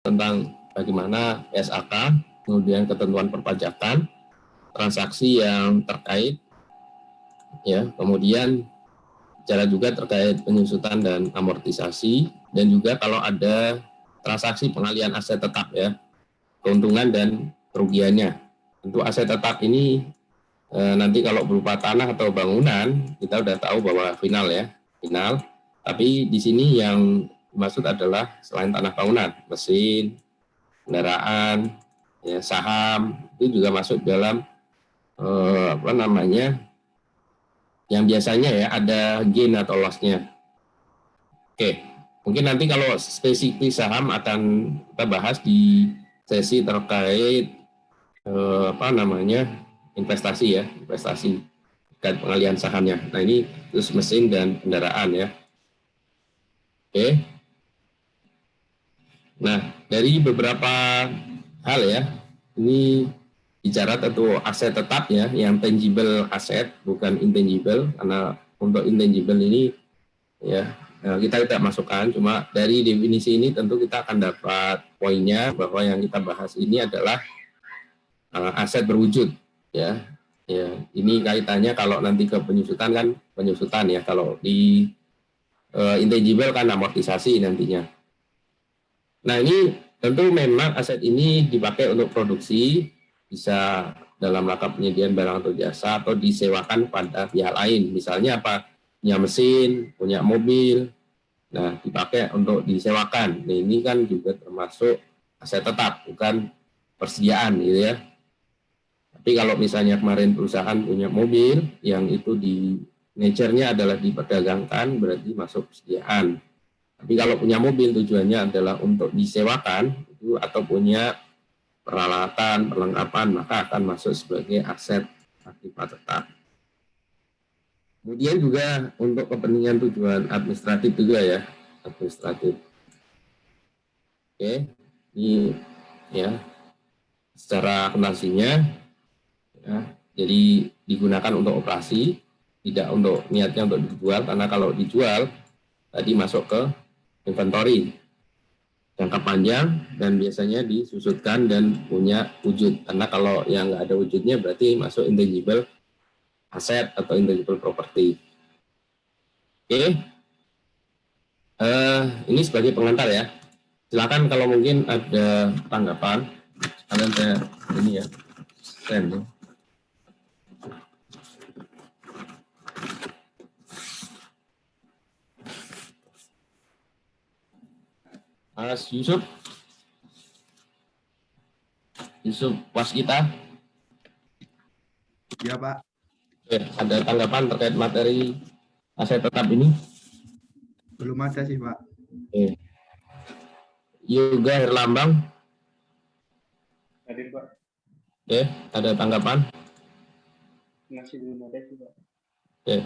tentang bagaimana SAK, kemudian ketentuan perpajakan, transaksi yang terkait, ya, kemudian bicara juga terkait penyusutan dan amortisasi, dan juga kalau ada transaksi pengalihan aset tetap, ya, keuntungan dan kerugiannya. Tentu aset tetap ini nanti kalau berupa tanah atau bangunan kita udah tahu bahwa final, ya, final. Tapi di sini yang dimaksud adalah selain tanah bangunan, mesin, kendaraan, ya, saham itu juga masuk dalam yang biasanya, ya, ada gain atau loss-nya. Oke, mungkin nanti kalau spesifik saham akan kita bahas di sesi terkait investasi, ya, investasi terkait pengalihan sahamnya. Nah, ini terus mesin dan kendaraan, ya. Oke. Nah, dari beberapa hal, ya, ini bicara tentu aset tetap, ya, yang tangible aset, bukan intangible, karena untuk intangible ini, ya, kita tidak masukkan. Cuma dari definisi ini tentu kita akan dapat poinnya bahwa yang kita bahas ini adalah aset berwujud, ya. Ya, ini kaitannya kalau nanti ke penyusutan kan penyusutan, ya. Kalau di intangible kan amortisasi nantinya. Nah, ini tentu memang aset ini dipakai untuk produksi, bisa dalam rangka penyediaan barang atau jasa, atau disewakan pada pihak lain. Misalnya apa? Punya mesin, punya mobil, nah dipakai untuk disewakan. Nah, ini kan juga termasuk aset tetap, bukan persediaan, gitu, ya. Tapi kalau misalnya kemarin perusahaan punya mobil yang itu di nature-nya adalah diperdagangkan, berarti masuk persediaan. Tapi kalau punya mobil tujuannya adalah untuk disewakan itu, atau punya peralatan, perlengkapan, maka akan masuk sebagai aset aktif tetap. Kemudian juga untuk kepentingan tujuan administratif juga, ya, administratif. Oke, ini, ya, secara akuntansinya, ya, jadi digunakan untuk operasi, tidak untuk niatnya untuk dijual, karena kalau dijual tadi masuk ke inventory jangka panjang dan biasanya disusutkan dan punya wujud, karena kalau yang nggak ada wujudnya berarti masuk intangible aset atau intangible property. Oke, ini sebagai pengantar, ya. Silakan kalau mungkin ada tanggapan, kalian saya ini, ya, send. Mas Yusuf Waskita. Ya, Pak. Oke, ada tanggapan terkait materi aset tetap ini? Belum ada sih, Pak. Oke. Yoga Herlambang. Hadir, Pak. Oke, ada tanggapan? Masih belum ada sih, Pak. Oke.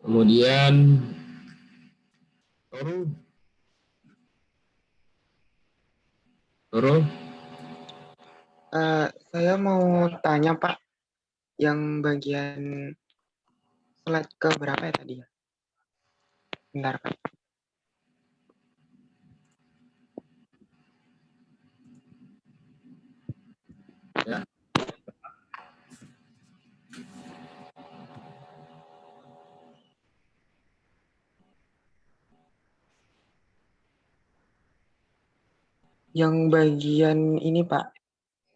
Kemudian Toro. Saya mau tanya, Pak, yang bagian slide ke berapa ya tadi? Bentar, Pak. Ya. Yang bagian ini, Pak,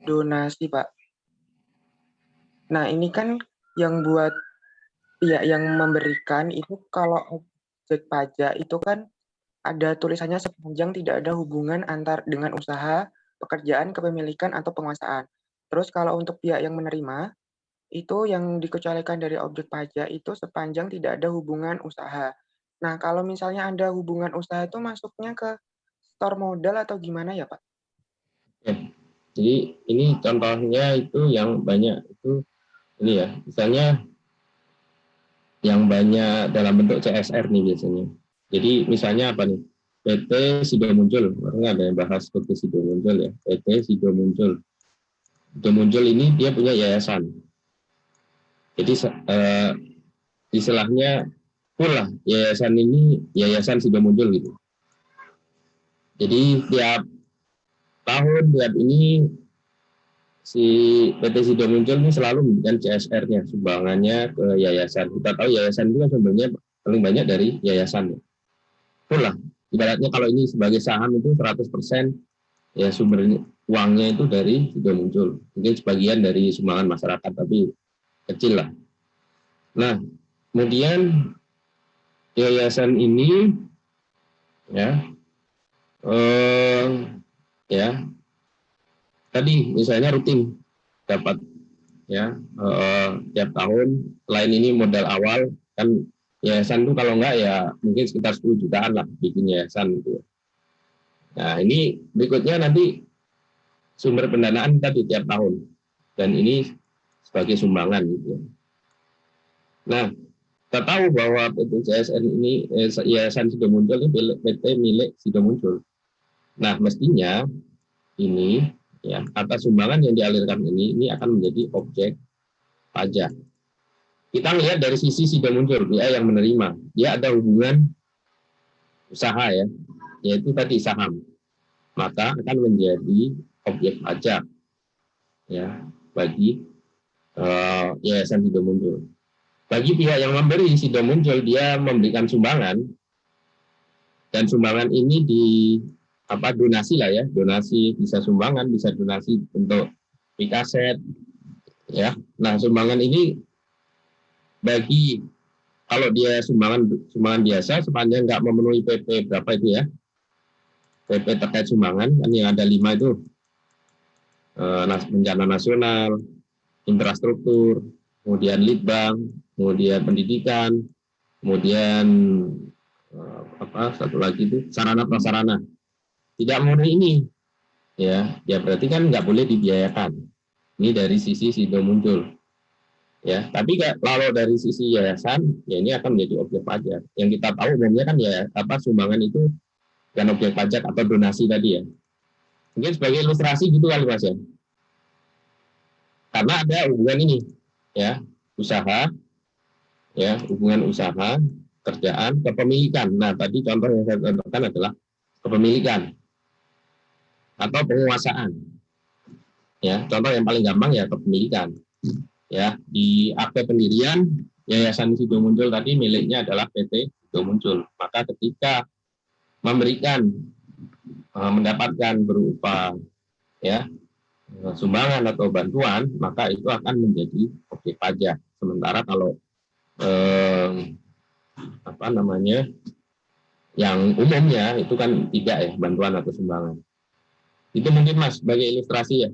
donasi, Pak. Nah, ini kan yang buat pihak yang memberikan itu, kalau objek pajak itu kan ada tulisannya sepanjang tidak ada hubungan antar dengan usaha, pekerjaan, kepemilikan, atau penguasaan. Terus kalau untuk pihak yang menerima, itu yang dikecualikan dari objek pajak itu sepanjang tidak ada hubungan usaha. Nah, kalau misalnya ada hubungan usaha itu masuknya ke store modal atau gimana ya, Pak? Oke. Jadi ini contohnya itu yang banyak itu ini, ya, misalnya yang banyak dalam bentuk CSR nih biasanya. Jadi misalnya apa nih? PT Sido Muncul, makanya ada yang bahas PT Sido Muncul, ya. PT Sido Muncul. Sido Muncul ini dia punya yayasan. Jadi istilahnya full lah, yayasan ini yayasan Sido Muncul gitu. Jadi tiap tahun tiap ini si PT Sido Muncul ini selalu memberikan CSR-nya, sumbangannya ke yayasan. Kita tahu yayasan itu kan sebenarnya paling banyak dari yayasan. Full lah. Ibaratnya kalau ini sebagai saham itu 100% ya sumber uangnya itu dari Sido Muncul. Mungkin sebagian dari sumbangan masyarakat, tapi kecil lah. Nah, kemudian yayasan ini ya ya tadi misalnya rutin dapat ya tiap tahun. Selain ini modal awal kan yayasan itu kalau enggak ya mungkin sekitar 10 jutaan lah bikin yayasan gitu. Nah ini berikutnya nanti sumber pendanaan tadi tiap tahun dan ini sebagai sumbangan gitu. Nah kita tahu bahwa PT CSN ini yayasan Sido Muncul ini PT milik Sido Muncul. Nah mestinya ini ya atas sumbangan yang dialirkan ini akan menjadi objek pajak. Kita lihat dari sisi Sido Muncul, dia yang menerima, dia ada hubungan usaha ya, yaitu tadi saham, maka akan menjadi objek pajak ya bagi yayasan Sido Muncul. Bagi pihak yang memberi Sido Muncul, dia memberikan sumbangan dan sumbangan ini di donasi lah ya, donasi bisa sumbangan, bisa donasi untuk kaset ya. Nah sumbangan ini bagi kalau dia sumbangan biasa sepanjang nggak memenuhi PP berapa itu ya, PP terkait sumbangan kan yang ada 5 itu bencana nasional, infrastruktur, kemudian litbang, kemudian pendidikan, kemudian satu lagi itu sarana prasarana. Tidak memenuhi ini ya berarti kan nggak boleh dibiayakan. Ini dari sisi Sido Muncul. Ya, tapi kalau dari sisi yayasan, ya ini akan menjadi objek pajak. Yang kita tahu umumnya kan ya sumbangan itu kan objek pajak atau donasi tadi ya. Mungkin sebagai ilustrasi gitu kali Mas ya. Karena ada hubungan ini ya, usaha ya, hubungan usaha, kerjaan, kepemilikan. Nah, tadi contoh yang saya contohkan adalah kepemilikan atau penguasaan. Ya, contoh yang paling gampang ya kepemilikan. Ya, di akte pendirian Yayasan Sido Muncul tadi miliknya adalah PT Sido Muncul. Maka ketika mendapatkan berupa ya sumbangan atau bantuan, maka itu akan menjadi objek pajak. Sementara kalau yang umumnya itu kan tidak ya, bantuan atau sumbangan. Itu mungkin Mas sebagai ilustrasi ya.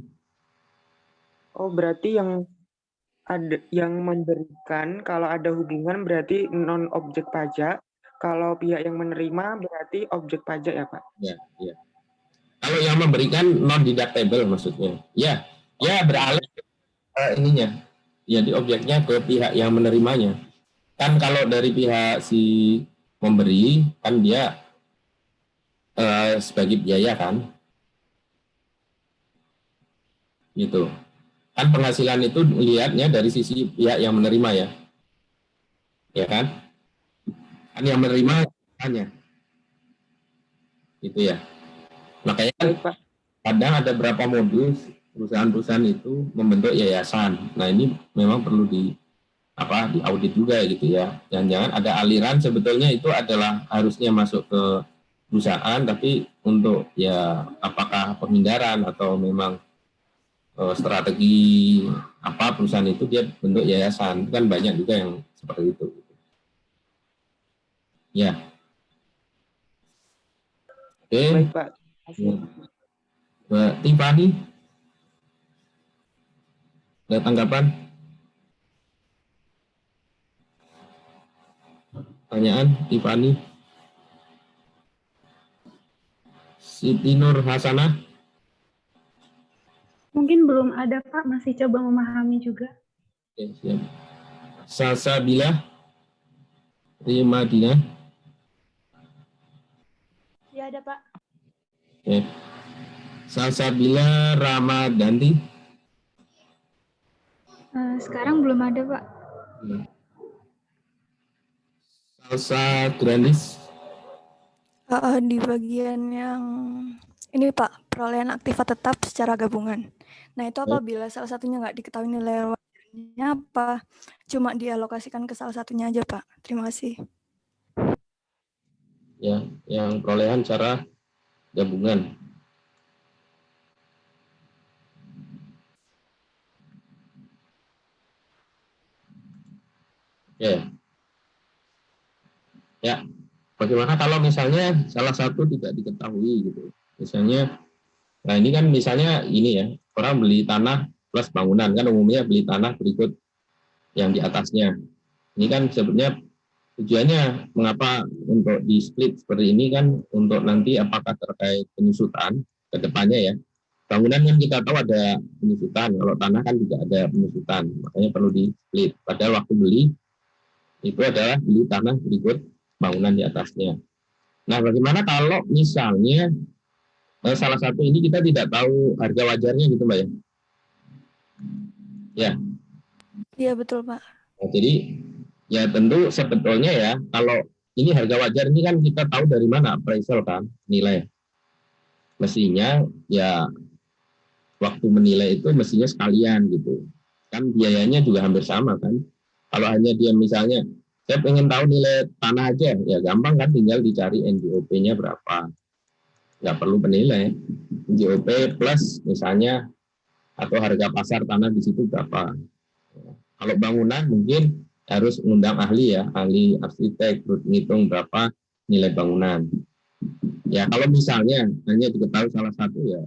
Oh, berarti yang memberikan kalau ada hubungan berarti non objek pajak, kalau pihak yang menerima berarti objek pajak ya Pak? Ya. Kalau yang memberikan non deductible maksudnya, ya beralih ininya, jadi objeknya ke pihak yang menerimanya. Kan kalau dari pihak si memberi kan dia sebagai biaya kan, gitu. Kan penghasilan itu lihatnya dari sisi pihak yang menerima ya kan? Kan yang menerima hanya, gitu ya. Makanya kan kadang ada beberapa modus perusahaan-perusahaan itu membentuk yayasan. Nah ini memang perlu diaudit juga gitu ya. Jangan-jangan ada aliran sebetulnya itu adalah harusnya masuk ke perusahaan, tapi untuk ya apakah pemindahan atau memang strategi perusahaan itu dia bentuk yayasan. Itu kan banyak juga yang seperti itu. Ya. Oke. Baik Pak. Ya. Mbak Tiffany, ada tanggapan? Pertanyaan Tiffany? Siti Nur Hasanah? Mungkin belum ada Pak, masih coba memahami juga. Oke, siap. Salsabila Rimadina? Ya ada Pak. Oke. Salsabila Ramadanti? Sekarang belum ada Pak. Salsa Grandis? Di bagian yang ini Pak, perolehan aktiva tetap secara gabungan. Nah itu apabila salah satunya nggak diketahui nilai wajarnya apa, cuma dialokasikan ke salah satunya aja Pak. Terima kasih. Ya, yang perolehan secara gabungan. Ya, ya. Bagaimana kalau misalnya salah satu tidak diketahui gitu? Misalnya, nah ini kan misalnya ini ya, orang beli tanah plus bangunan kan umumnya beli tanah berikut yang di atasnya. Ini kan sebenarnya tujuannya mengapa untuk di split seperti ini kan untuk nanti apakah terkait penyusutan ke depannya ya. Bangunan kan kita tahu ada penyusutan, kalau tanah kan tidak ada penyusutan, makanya perlu di split. Padahal waktu beli itu adalah beli tanah berikut bangunan di atasnya. Nah, bagaimana kalau misalnya salah satu ini kita tidak tahu harga wajarnya gitu, Mbak ya? Ya. Iya betul Pak. Nah, jadi ya tentu sebetulnya ya kalau ini harga wajar ini kan kita tahu dari mana appraisal kan nilai. Mestinya ya waktu menilai itu mestinya sekalian gitu. Kan biayanya juga hampir sama kan. Kalau hanya dia misalnya saya pengen tahu nilai tanah aja, ya gampang kan tinggal dicari NJOP-nya berapa. Nggak perlu penilai. NJOP plus misalnya atau harga pasar tanah di situ berapa. Kalau bangunan mungkin harus undang ahli ya, ahli arsitek, terus ngitung berapa nilai bangunan. Ya kalau misalnya hanya diketahui salah satu ya,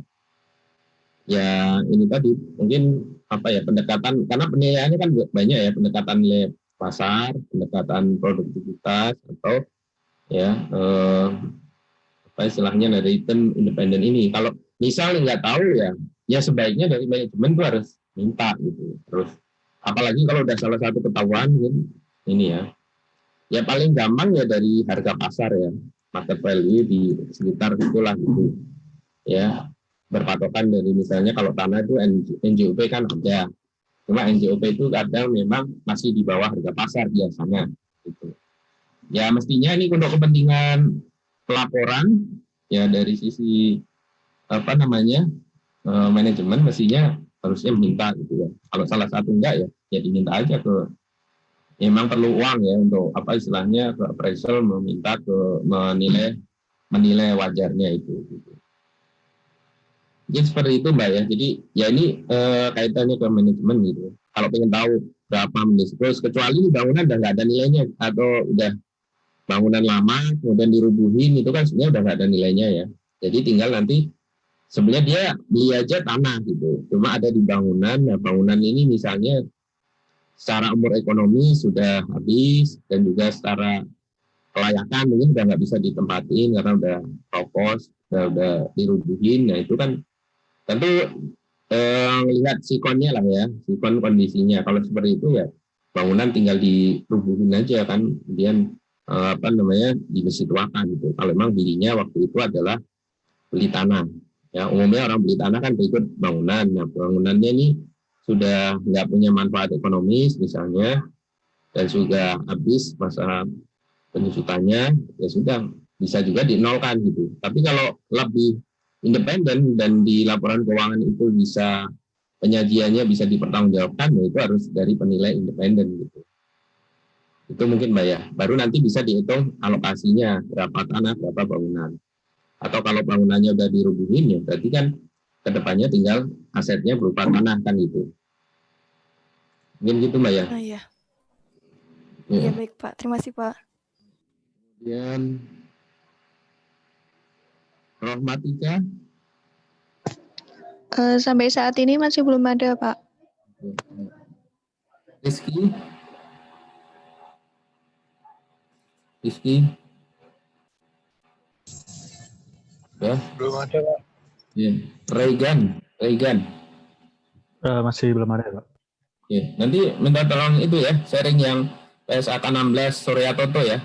ya ini tadi mungkin apa ya pendekatan karena penilaiannya kan banyak ya pendekatan nilai pasar, pendekatan produktivitas atau ya apa istilahnya dari tim independen ini. Kalau misalnya nggak tahu ya, ya sebaiknya dari manajemen itu harus minta gitu. Terus apalagi kalau udah salah satu ketahuan gitu, ini ya paling gampang ya dari harga pasar ya, market value di sekitar itulah gitu ya, berpatokan dari misalnya kalau tanah itu NJOP kan ada, cuma NJOP itu kadang memang masih di bawah harga pasar biasanya gitu. Ya mestinya ini untuk kepentingan pelaporan ya dari sisi apa namanya manajemen mestinya harusnya minta gitu ya. Kalau salah satu enggak ya diminta aja ke memang perlu uang ya untuk apa istilahnya ke appraisal meminta ke menilai wajarnya itu. Gitu. Jadi seperti itu Mbak ya. Jadi ya ini kaitannya ke manajemen gitu. Kalau pengen tahu berapa terus kecuali bangunan udah nggak ada nilainya atau udah bangunan lama kemudian dirubuhin itu kan sebenarnya udah nggak ada nilainya ya. Jadi tinggal nanti sebenarnya dia beli aja tanah gitu. Cuma ada di bangunan. Nah bangunan ini misalnya secara umur ekonomi sudah habis dan juga secara kelayakan mungkin udah nggak bisa ditempatin karena udah propos, udah dirubuhin. Nah itu kan tentu lihat sikonnya lah ya, sikon kondisinya. Kalau seperti itu ya bangunan tinggal dirubuhin aja kan, kemudian apa namanya dibesituakan gitu. Kalau memang belinya waktu itu adalah beli tanah. Ya umumnya orang beli tanah kan berikut bangunan. Nah bangunannya ini sudah nggak punya manfaat ekonomis misalnya dan juga habis masa penyusutannya ya sudah bisa juga dinolkan gitu. Tapi kalau lebih independen dan di laporan keuangan itu bisa penyajiannya bisa dipertanggungjawabkan ya itu harus dari penilai independen gitu. Itu mungkin Mbak ya. Baru nanti bisa dihitung alokasinya berapa tanah, berapa bangunan. Atau kalau bangunannya udah dirubuhin ya berarti kan kedepannya tinggal asetnya berupa tanah kan gitu. Mungkin gitu Mbak ya. Iya. Iya baik Pak. Terima kasih Pak. Kemudian Rohmatika. Sampai saat ini masih belum ada Pak. Rizky. Ya. Belum ada Pak. Ya. Regan. Masih belum ada Pak. Ya. Nanti minta tolong itu ya, sharing yang PSAK 16 Surya Toto ya.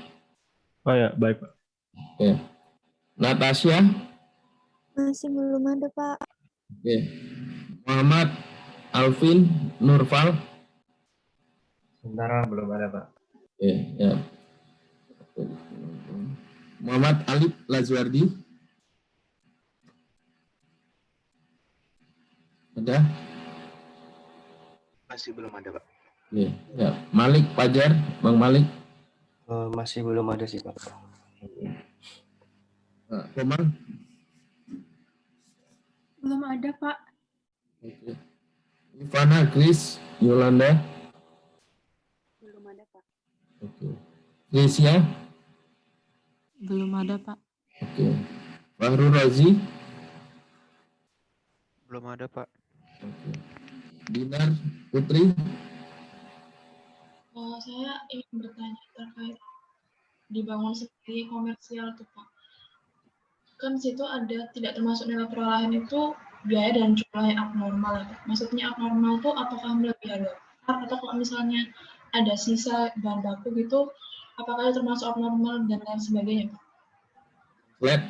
Oh ya, baik Pak. Ya. Natasha. Masih belum ada Pak. Ya. Muhammad Alvin Nurfal. Sementara belum ada Pak. Ya. Muhammad Alif Lazwardi. Ada? Masih belum ada, Pak. Ya, ya. Malik Fajar, Bang Malik. Masih belum ada sih, Pak. Komang. Belum ada, Pak. Oke. Ivana, Chris, Yolanda. Belum ada, Pak. Oke. Grecia. Belum ada, Pak. Oke. Bahru Razi. Belum ada, Pak. Oke. Dinar Putri. Saya ingin bertanya terkait dibangun sendiri komersial tuh, Pak. Kan situ ada tidak termasuk nilai perolahan itu biaya dan jumlah yang abnormal. Ya, Pak. Maksudnya abnormal tuh apakah melebihi atau kalau misalnya ada sisa bahan baku gitu, apakah itu termasuk abnormal dan lain sebagainya, Pak?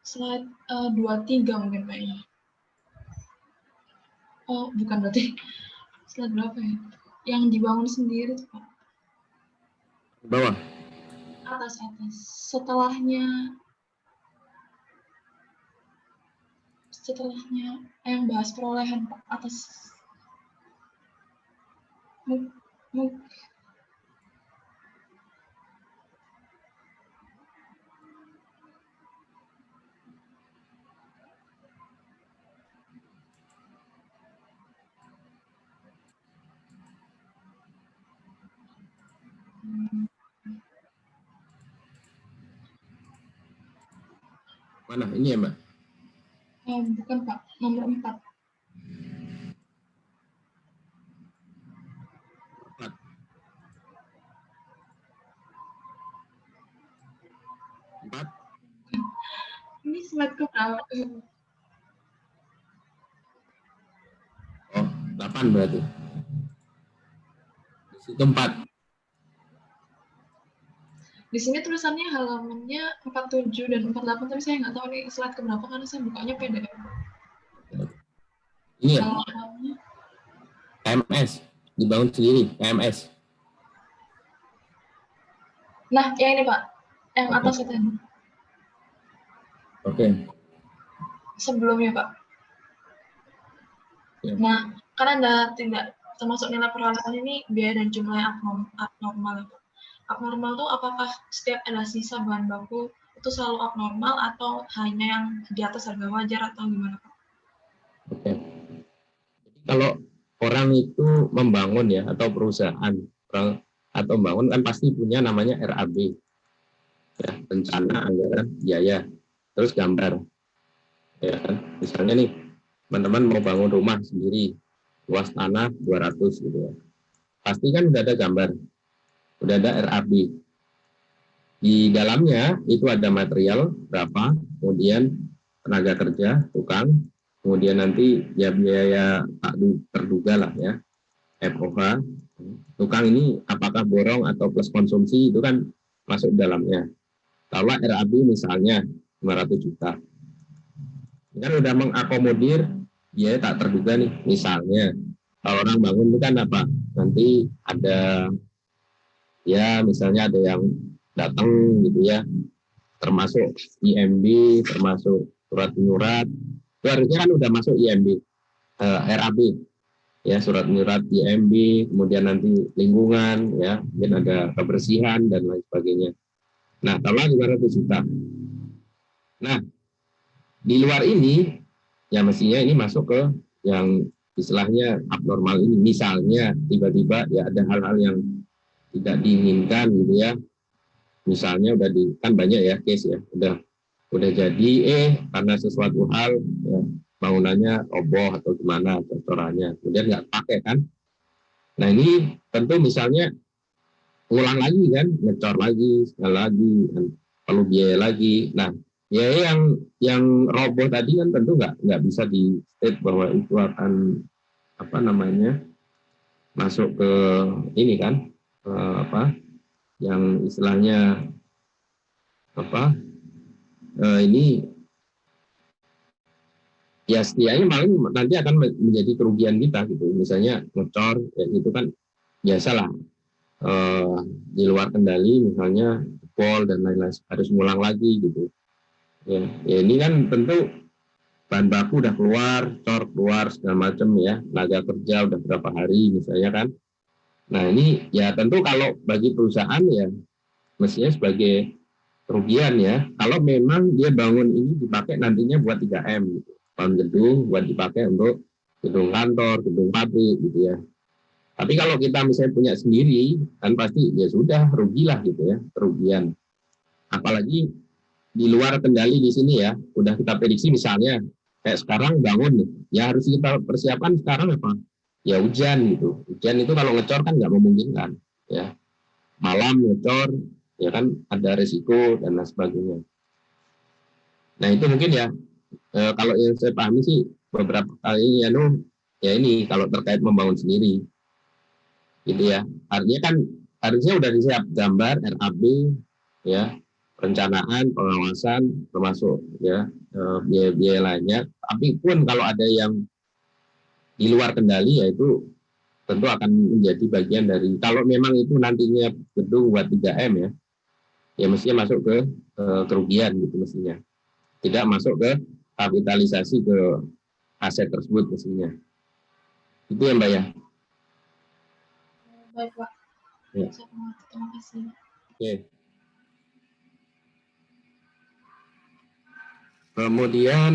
Slide 23 mungkin, Pak. Ya. Oh, bukan berarti. Slide berapa ya? Yang dibangun sendiri tuh, Pak. Bawah. Atas. Setelahnya yang bahas perolehan, Pak, atas. Mana? Ini ya, Mbak? Bukan, Pak. Nomor 4. Empat. Ini slide ke berapa? Oh, 8 berarti. Di situ 4. Di sini tulisannya halamannya 47 dan 48, tapi saya nggak tahu nih slide ke berapa karena saya bukanya PDF. Ini ya? Halamannya. KMS. Dibangun sendiri, KMS. Nah, yang ini, Pak. Yang atas itu. Oke. Sebelumnya, Pak. Ya. Nah, karena Anda tidak termasuk nilai perolahan ini biaya dan jumlah yang abnormal, Pak. Abnormal itu apakah setiap ada sisa bahan baku itu selalu abnormal atau hanya yang di atas harga wajar atau gimana, Pak? Oke. Kalau orang itu membangun ya atau perusahaan atau membangun kan pasti punya namanya RAB. Ya, rencana anggaran biaya. Terus gambar. Ya kan? Misalnya nih, teman-teman mau bangun rumah sendiri, luas tanah 200 gitu ya. Pasti kan udah ada gambar. Udah ada RAB. Di dalamnya itu ada material berapa, kemudian tenaga kerja, tukang, kemudian nanti ya biaya tak terduga lah ya, FOH. Tukang ini apakah borong atau plus konsumsi itu kan masuk dalamnya. Kalau RAB misalnya 500 juta. Ini kan udah mengakomodir biaya tak terduga nih. Misalnya kalau orang bangun itu kan apa? Nanti ada ya misalnya ada yang datang gitu ya, termasuk IMB, termasuk surat menyurat, itu harusnya kan udah masuk IMB, RAB, ya surat menyurat IMB, kemudian nanti lingkungan, ya, mungkin ada kebersihan dan lain sebagainya. Nah, kalau 500 juta. Nah, di luar ini, ya mestinya ini masuk ke yang istilahnya abnormal ini. Misalnya tiba-tiba ya ada hal-hal yang tidak diinginkan gitu ya, misalnya kan banyak ya case ya, udah jadi karena sesuatu hal ya, bangunannya roboh atau gimana cocorannya, kemudian nggak pakai kan. Nah ini tentu misalnya ulang lagi kan, ngecor lagi sekali lagi, perlu biaya lagi. Nah biaya yang roboh tadi kan tentu nggak bisa di state bahwa itu akan apa namanya masuk ke ini kan, yang istilahnya ini ya setidaknya paling nanti akan menjadi kerugian kita gitu. Misalnya ngecor ya itu kan biasalah di luar kendali, misalnya jebol dan lain-lain, harus ngulang lagi gitu. Ya, ini kan tentu bahan baku udah keluar, cor keluar segala macam ya, tenaga kerja udah berapa hari misalnya kan. Nah ini ya tentu kalau bagi perusahaan ya mestinya sebagai kerugian ya, kalau memang dia bangun ini dipakai nantinya buat 3M gitu. Bangun gedung buat dipakai untuk gedung kantor, gedung pabrik gitu ya. Tapi kalau kita misalnya punya sendiri kan pasti ya sudah rugilah gitu ya, kerugian. Apalagi di luar kendali di sini ya, udah kita prediksi misalnya kayak sekarang bangun nih, ya harus kita persiapkan sekarang apa? Ya hujan gitu. Hujan itu kalau ngecor kan nggak memungkinkan ya. Malam ngecor ya kan ada resiko dan lain sebagainya. Nah itu mungkin ya kalau yang saya pahami sih beberapa kali ya ini kalau terkait membangun sendiri gitu ya. Artinya kan harusnya udah disiap gambar RAB ya, perencanaan, pengawasan termasuk ya biaya-biaya lainnya. Tapi pun kalau ada yang di luar kendali ya itu tentu akan menjadi bagian dari, kalau memang itu nantinya gedung buat 3M ya, ya mestinya masuk ke kerugian gitu mestinya. Tidak masuk ke kapitalisasi ke aset tersebut mestinya. Itu ya Mbak ya. Baik, Pak. Ya. Terima kasih. Oke. Kemudian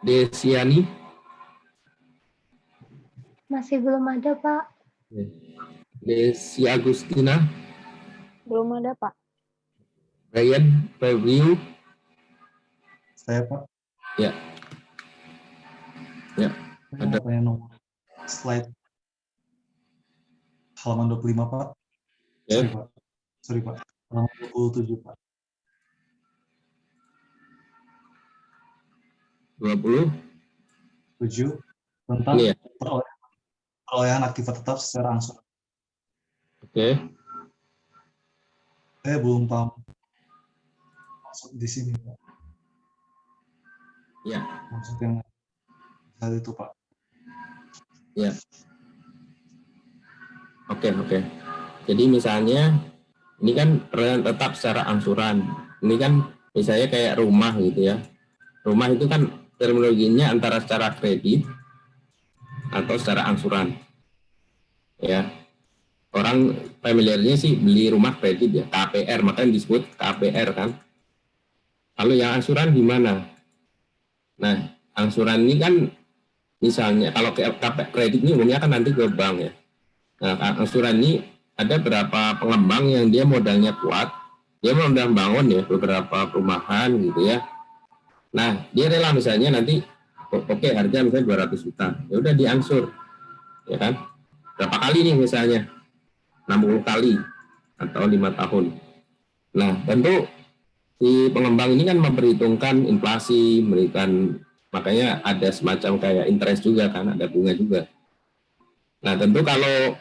Desiani. Masih belum ada, Pak. Desi Agustina. Belum ada, Pak. Ryan Febrio. Saya, Pak. Ya. Ya. Ada yang nomor slide halaman 25, Pak. Ya. Sorry, Pak. Halaman 27, Pak. 27 tentang ini ya. Perolehan aktiva tetap secara angsuran. Oke. Saya belum paham maksud di sini, Pak. Ya. Maksud yang hal itu, Pak. Ya. Oke. Jadi misalnya ini kan perolehan tetap secara angsuran. Ini kan misalnya kayak rumah gitu ya. Rumah itu kan terminologinya antara secara kredit atau secara angsuran. Ya. Orang familiarnya sih beli rumah kredit ya, KPR, makanya disebut KPR kan. Lalu yang angsuran gimana? Nah, angsuran ini kan misalnya kalau kredit ini umumnya kan nanti ke bank ya. Nah, angsuran ini ada beberapa pengembang yang dia modalnya kuat, dia mau bangun ya beberapa perumahan gitu ya. Nah, dia rela misalnya nanti oke harga misalnya 200 juta, ya udah diangsur, ya kan? Berapa kali nih misalnya? 60 kali atau 5 tahun. Nah, tentu si pengembang ini kan memperhitungkan inflasi, memberikan, makanya ada semacam kayak interest juga kan, ada bunga juga. Nah, tentu kalau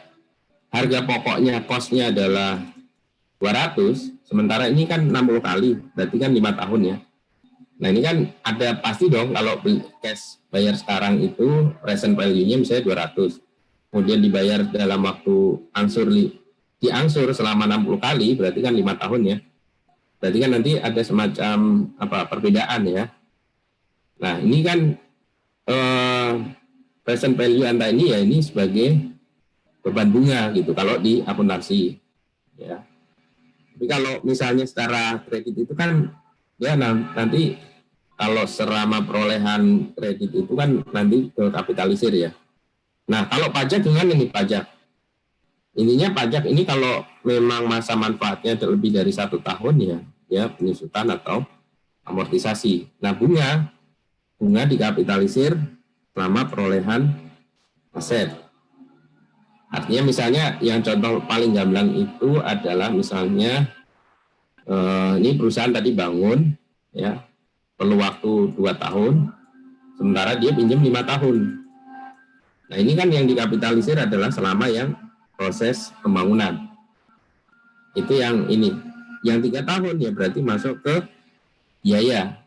harga pokoknya cost-nya adalah 200, sementara ini kan 60 kali, berarti kan 5 tahun ya. Nah, ini kan ada pasti dong kalau cash bayar sekarang itu present value-nya misalnya 200. Kemudian dibayar dalam waktu diangsur selama 60 kali, berarti kan 5 tahun ya. Berarti kan nanti ada semacam perbedaan ya. Nah, ini kan present value anda ini ya ini sebagai beban bunga gitu kalau di akuntansi ya. Tapi kalau misalnya secara kredit itu kan ya nanti kalau selama perolehan kredit itu kan nanti ke kapitalisir ya. Nah, kalau pajak gimana nih pajak? Intinya pajak ini kalau memang masa manfaatnya lebih dari 1 tahun ya penyusutan atau amortisasi. Nah, bunga dikapitalisir selama perolehan aset. Artinya misalnya yang contoh paling gamblang itu adalah misalnya ini perusahaan tadi bangun ya perlu waktu 2 tahun, sementara dia pinjam 5 tahun. Nah, ini kan yang dikapitalisir adalah selama yang proses pembangunan. Itu yang ini. Yang 3 tahun ya berarti masuk ke biaya.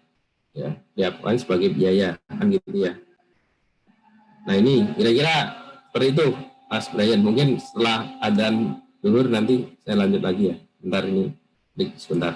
Ya, diakukan sebagai biaya kan gitu ya. Nah, ini kira-kira seperti itu Mas Brian. Mungkin setelah adzan zuhur nanti saya lanjut lagi ya. Bentar ini Klik sebentar.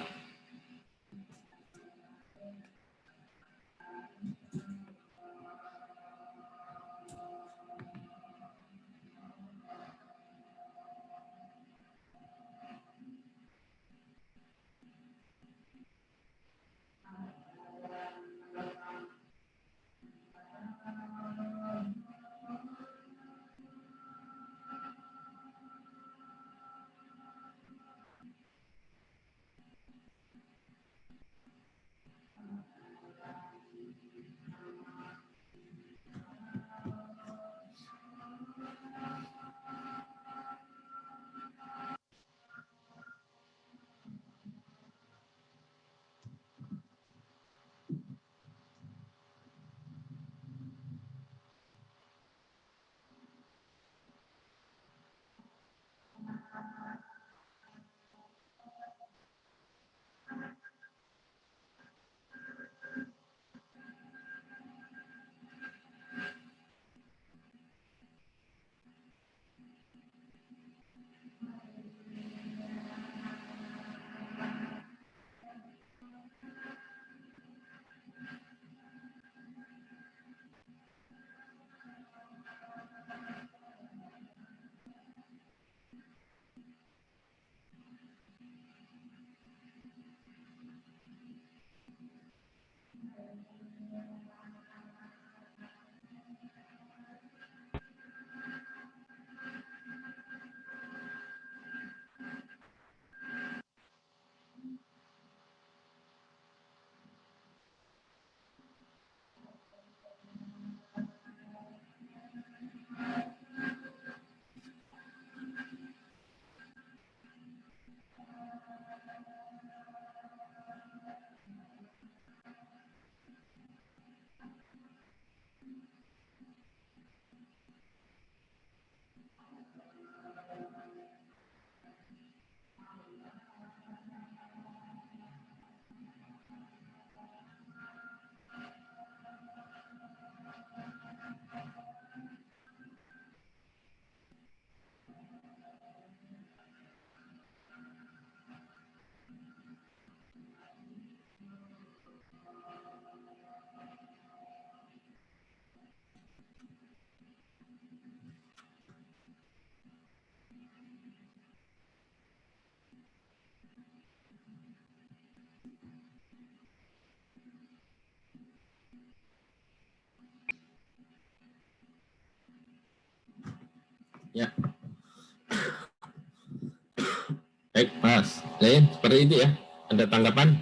Ya. Baik, Mas. Lain seperti itu ya. Ada tanggapan?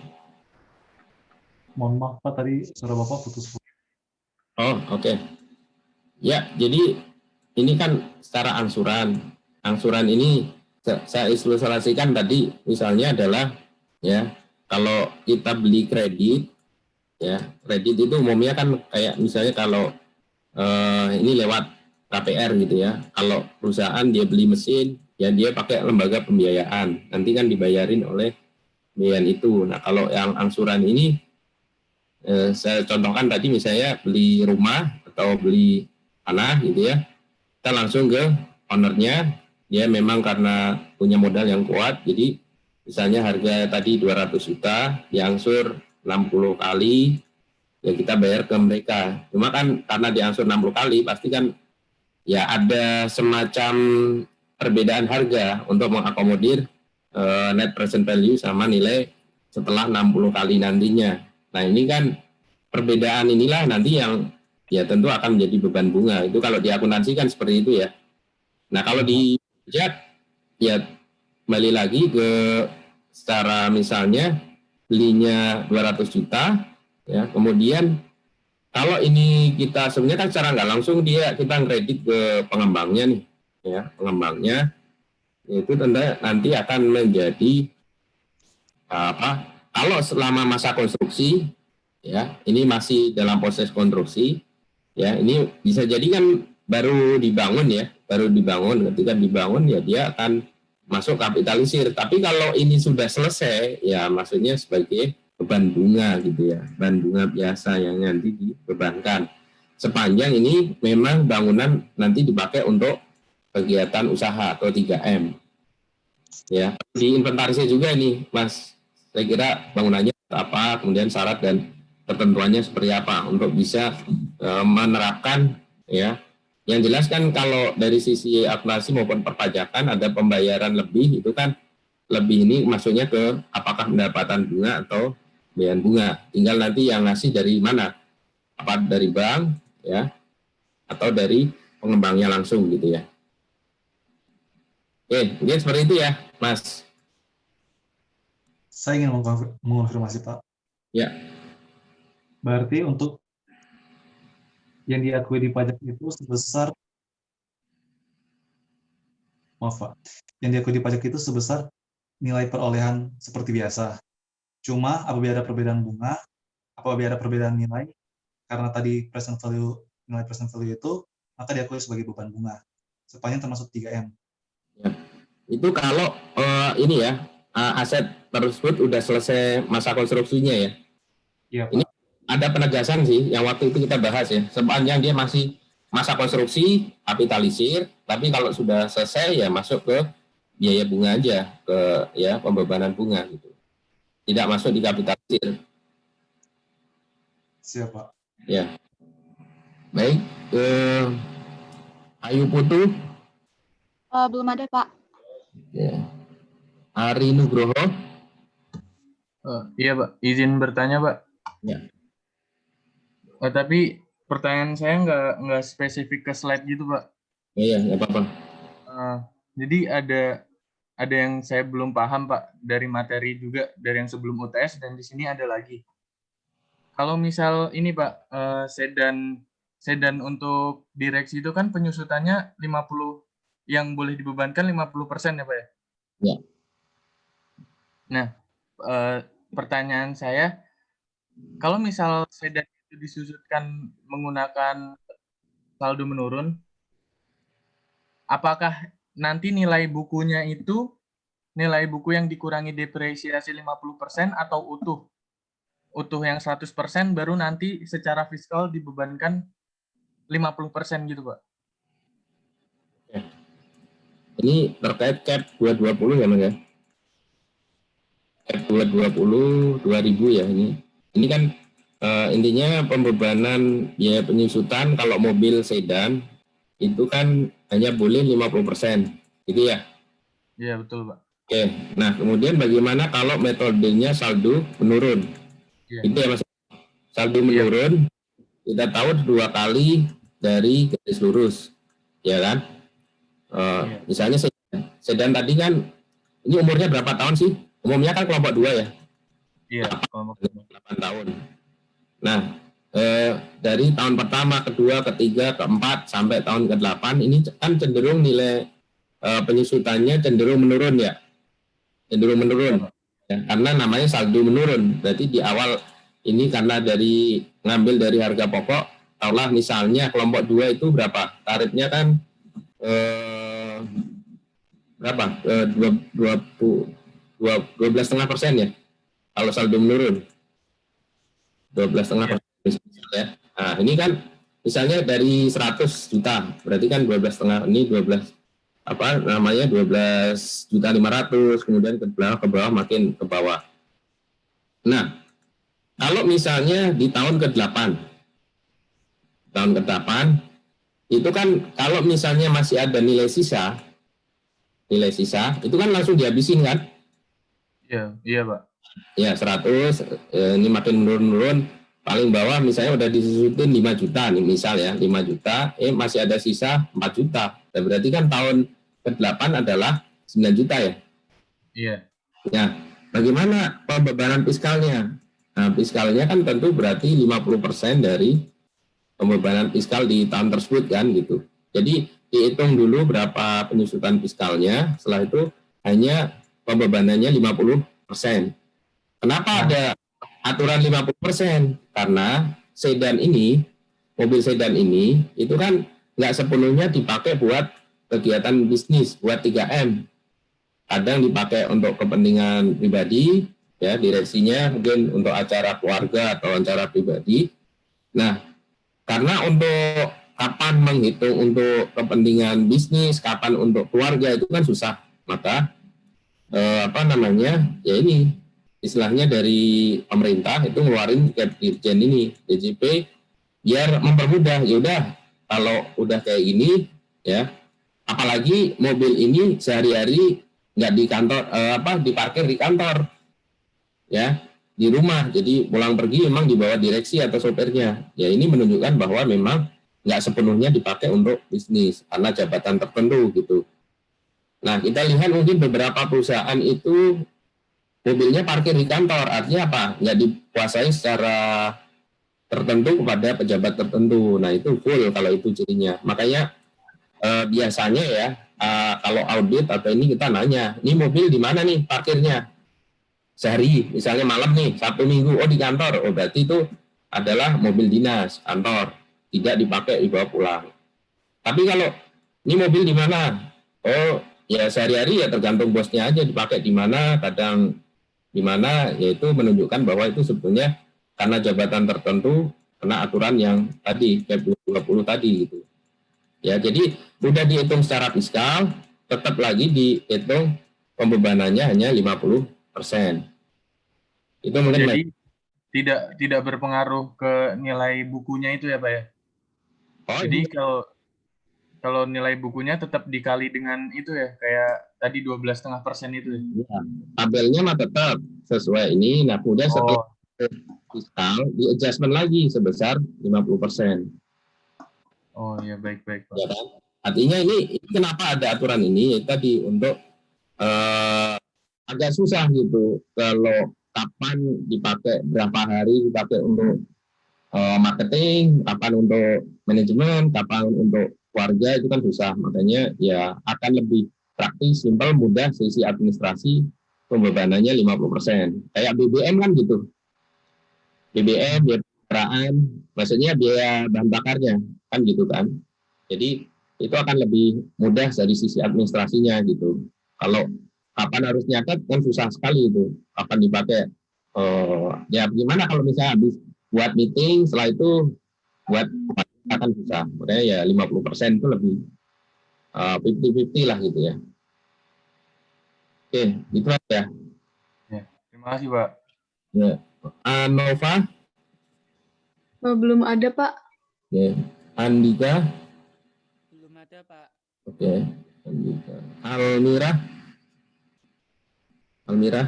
Mohon maaf Pak, tadi suara Bapak putus. Oh, oke. Ya, jadi ini kan secara angsuran. Angsuran ini saya ilustrasikan tadi misalnya adalah ya, kalau kita beli kredit ya, kredit itu umumnya kan kayak misalnya kalau ini lewat KPR gitu ya. Kalau perusahaan dia beli mesin, ya dia pakai lembaga pembiayaan. Nanti kan dibayarin oleh pembiayaan itu. Nah, kalau yang angsuran ini saya contohkan tadi misalnya beli rumah atau beli tanah gitu ya. Kita langsung ke ownernya, dia memang karena punya modal yang kuat, jadi misalnya harga tadi 200 juta, diangsur 60 kali, ya kita bayar ke mereka. Cuma kan karena diangsur 60 kali, pasti kan ya ada semacam perbedaan harga untuk mengakomodir net present value sama nilai setelah 60 kali nantinya. Nah ini kan perbedaan inilah nanti yang ya tentu akan menjadi beban bunga. Itu kalau diakuntansi kan seperti itu ya. Nah kalau di pajak ya kembali lagi ke secara misalnya belinya 200 juta ya, kemudian kalau ini kita sebenarnya kan secara nggak langsung kita kredit ke pengembangnya nih ya, pengembangnya itu nanti akan menjadi apa, kalau selama masa konstruksi ya, ini masih dalam proses konstruksi ya, ini bisa jadi kan baru dibangun ya, ketika dibangun ya dia akan masuk kapitalisir. Tapi kalau ini sudah selesai ya maksudnya sebagai beban bunga gitu ya, beban bunga biasa yang nanti dibebankan sepanjang ini memang bangunan nanti dipakai untuk kegiatan usaha atau 3M. Ya, diinventarisir juga ini, Mas. Saya kira bangunannya apa, kemudian syarat dan ketentuannya seperti apa untuk bisa menerapkan, ya. Yang jelas kan kalau dari sisi akuntansi maupun perpajakan ada pembayaran lebih, itu kan lebih ini maksudnya ke apakah pendapatan bunga atau pembayaran bunga. Tinggal nanti yang ngasih dari mana, apa dari bank, ya, atau dari pengembangnya langsung gitu ya. Oke, mungkin seperti itu ya, Mas. Saya ingin mengonfirmasi, Pak. Ya. Berarti untuk yang diakui di pajak itu sebesar, maaf Pak, yang diakui di pajak itu sebesar nilai perolehan seperti biasa. Cuma apabila ada perbedaan bunga, apabila ada perbedaan nilai, karena tadi nilai present value itu, maka diakui sebagai beban bunga. Sepanjang termasuk 3M. Ya. Itu kalau ini ya, aset tersebut udah selesai masa konstruksinya ya. Iya, Pak. Ini ada penegasan sih yang waktu itu kita bahas ya. Sepanjang dia masih masa konstruksi, kapitalisir, tapi kalau sudah selesai ya masuk ke biaya bunga aja, ke ya pembebanan bunga gitu. Tidak masuk di kapitalisir. Siap, Pak. Ya. Baik, Ayu Putu. Belum ada, Pak. Ya. Ari Nugroho. Iya, Pak. Izin bertanya, Pak. Ya. Tapi pertanyaan saya nggak spesifik ke slide gitu, Pak. Iya, nggak apa-apa. Jadi ada yang saya belum paham, Pak, dari materi juga, dari yang sebelum UTS, dan di sini ada lagi. Kalau misal ini, Pak, sedan untuk direksi itu kan penyusutannya 50, yang boleh dibebankan 50% ya, Pak ya? Ya. Nah, pertanyaan saya, kalau misal sedan itu disusutkan menggunakan saldo menurun, apakah nanti nilai bukunya itu nilai buku yang dikurangi depresiasi 50% atau utuh yang 100% baru nanti secara fiskal dibebankan 50% gitu, Pak? Ya. Ini terkait cap 220 ya, Mas ya? Cap 220 2000 ya ini. Ini kan intinya pembebanan biaya penyusutan kalau mobil sedan itu kan hanya boleh 50%, gitu ya? Iya, betul, Pak. Oke, nah kemudian bagaimana kalau metodenya saldo menurun? Iya. Itu ya Mas, saldo menurun, kita tahu 2 kali dari garis lurus, ya kan? Misalnya sedan tadi kan, ini umurnya berapa tahun sih? Umumnya kan kelompok 2 ya? Iya, 8 tahun. Nah, dari tahun pertama, kedua, ketiga, keempat, sampai tahun ke-8, ini kan cenderung nilai penyusutannya cenderung menurun ya? Cenderung menurun. Ya, karena namanya saldo menurun. Berarti di awal ini karena ngambil dari harga pokok, tahulah misalnya kelompok 2 itu berapa? Tarifnya kan berapa? 12,5% ya? Kalau saldo menurun. 12,5% ya. Nah, ini kan misalnya dari 100 juta, berarti kan 12,5 ini 12,500, kemudian ke bawah makin ke bawah. Nah, kalau misalnya di tahun ke-8 itu kan kalau misalnya masih ada nilai sisa itu kan langsung dihabisin kan? Iya, Pak. Ya, 100 ini makin menurun, paling bawah misalnya udah disusutin 5 juta nih misal ya, 5 juta, masih ada sisa 4 juta. Dan berarti kan tahun ke-8 adalah 9 juta ya? Iya. Ya, bagaimana pembebanan fiskalnya? Nah, fiskalnya kan tentu berarti 50% dari pembebanan fiskal di tahun tersebut kan gitu. Jadi dihitung dulu berapa penyusutan fiskalnya, setelah itu hanya pembebanannya 50%. Kenapa ada aturan 50%? Karena mobil sedan ini itu kan nggak sepenuhnya dipakai buat kegiatan bisnis, buat 3M. Kadang dipakai untuk kepentingan pribadi, ya direksinya mungkin untuk acara keluarga atau acara pribadi. Nah, karena untuk kapan menghitung untuk kepentingan bisnis, kapan untuk keluarga itu kan susah. Maka ya ini istilahnya dari pemerintah itu ngeluarin Dirjen ini DJP biar mempermudah. Ya udah, kalau udah kayak gini ya, apalagi mobil ini sehari-hari nggak di kantor, diparkir di kantor ya, di rumah, jadi pulang pergi memang di bawah direksi atau sopirnya. Ya ini menunjukkan bahwa memang nggak sepenuhnya dipakai untuk bisnis karena jabatan tertentu gitu. Nah, kita lihat mungkin beberapa perusahaan itu mobilnya parkir di kantor, artinya apa? Nggak dikuasai secara tertentu kepada pejabat tertentu. Nah, itu full kalau itu cirinya. Makanya biasanya ya, kalau audit atau ini kita nanya, ini mobil di mana nih parkirnya? Sehari, misalnya malam nih, Sabtu Minggu, oh di kantor, oh berarti itu adalah mobil dinas, kantor, tidak dipakai dibawa pulang. Tapi kalau ini mobil di mana? Oh ya sehari-hari ya tergantung bosnya aja dipakai di mana, kadang di mana, yaitu menunjukkan bahwa itu sebetulnya karena jabatan tertentu kena aturan yang tadi kayak 20 tadi gitu. Ya jadi udah dihitung secara fiskal, tetap lagi dihitung pembebanannya hanya 50%. Itu mungkin jadi tidak berpengaruh ke nilai bukunya itu ya Pak ya? Jadi kalau nilai bukunya tetap dikali dengan itu ya, kayak tadi 12,5% itu ya? Ya, tabelnya mah tetap sesuai ini. Nah, kemudian setelah fiskal di adjustment lagi sebesar 50%. Oh ya, baik-baik Pak. Ya kan? Artinya ini kenapa ada aturan ini? Tadi untuk agak susah gitu kalau kapan dipakai, berapa hari dipakai untuk marketing, kapan untuk manajemen, kapan untuk keluarga, itu kan susah. Makanya ya akan lebih praktis, simpel, mudah, sisi administrasi pembebanannya 50%. Kayak BBM kan gitu. BBM, biaya kendaraan, maksudnya biaya bahan bakarnya, kan gitu kan. Jadi itu akan lebih mudah dari sisi administrasinya gitu. Kalau kapan harus nyatet kan susah sekali itu, kapan dipakai. Ya gimana kalau misalnya habis buat meeting, setelah itu buat akan susah. Makanya ya 50% itu lebih 50-50 lah gitu ya. Oke, gitu aja. Ya, terima kasih Pak. Ya. Nova? Belum ada Pak. Oke. Andika? Belum ada Pak. Oke, Andika. Almira? Almira?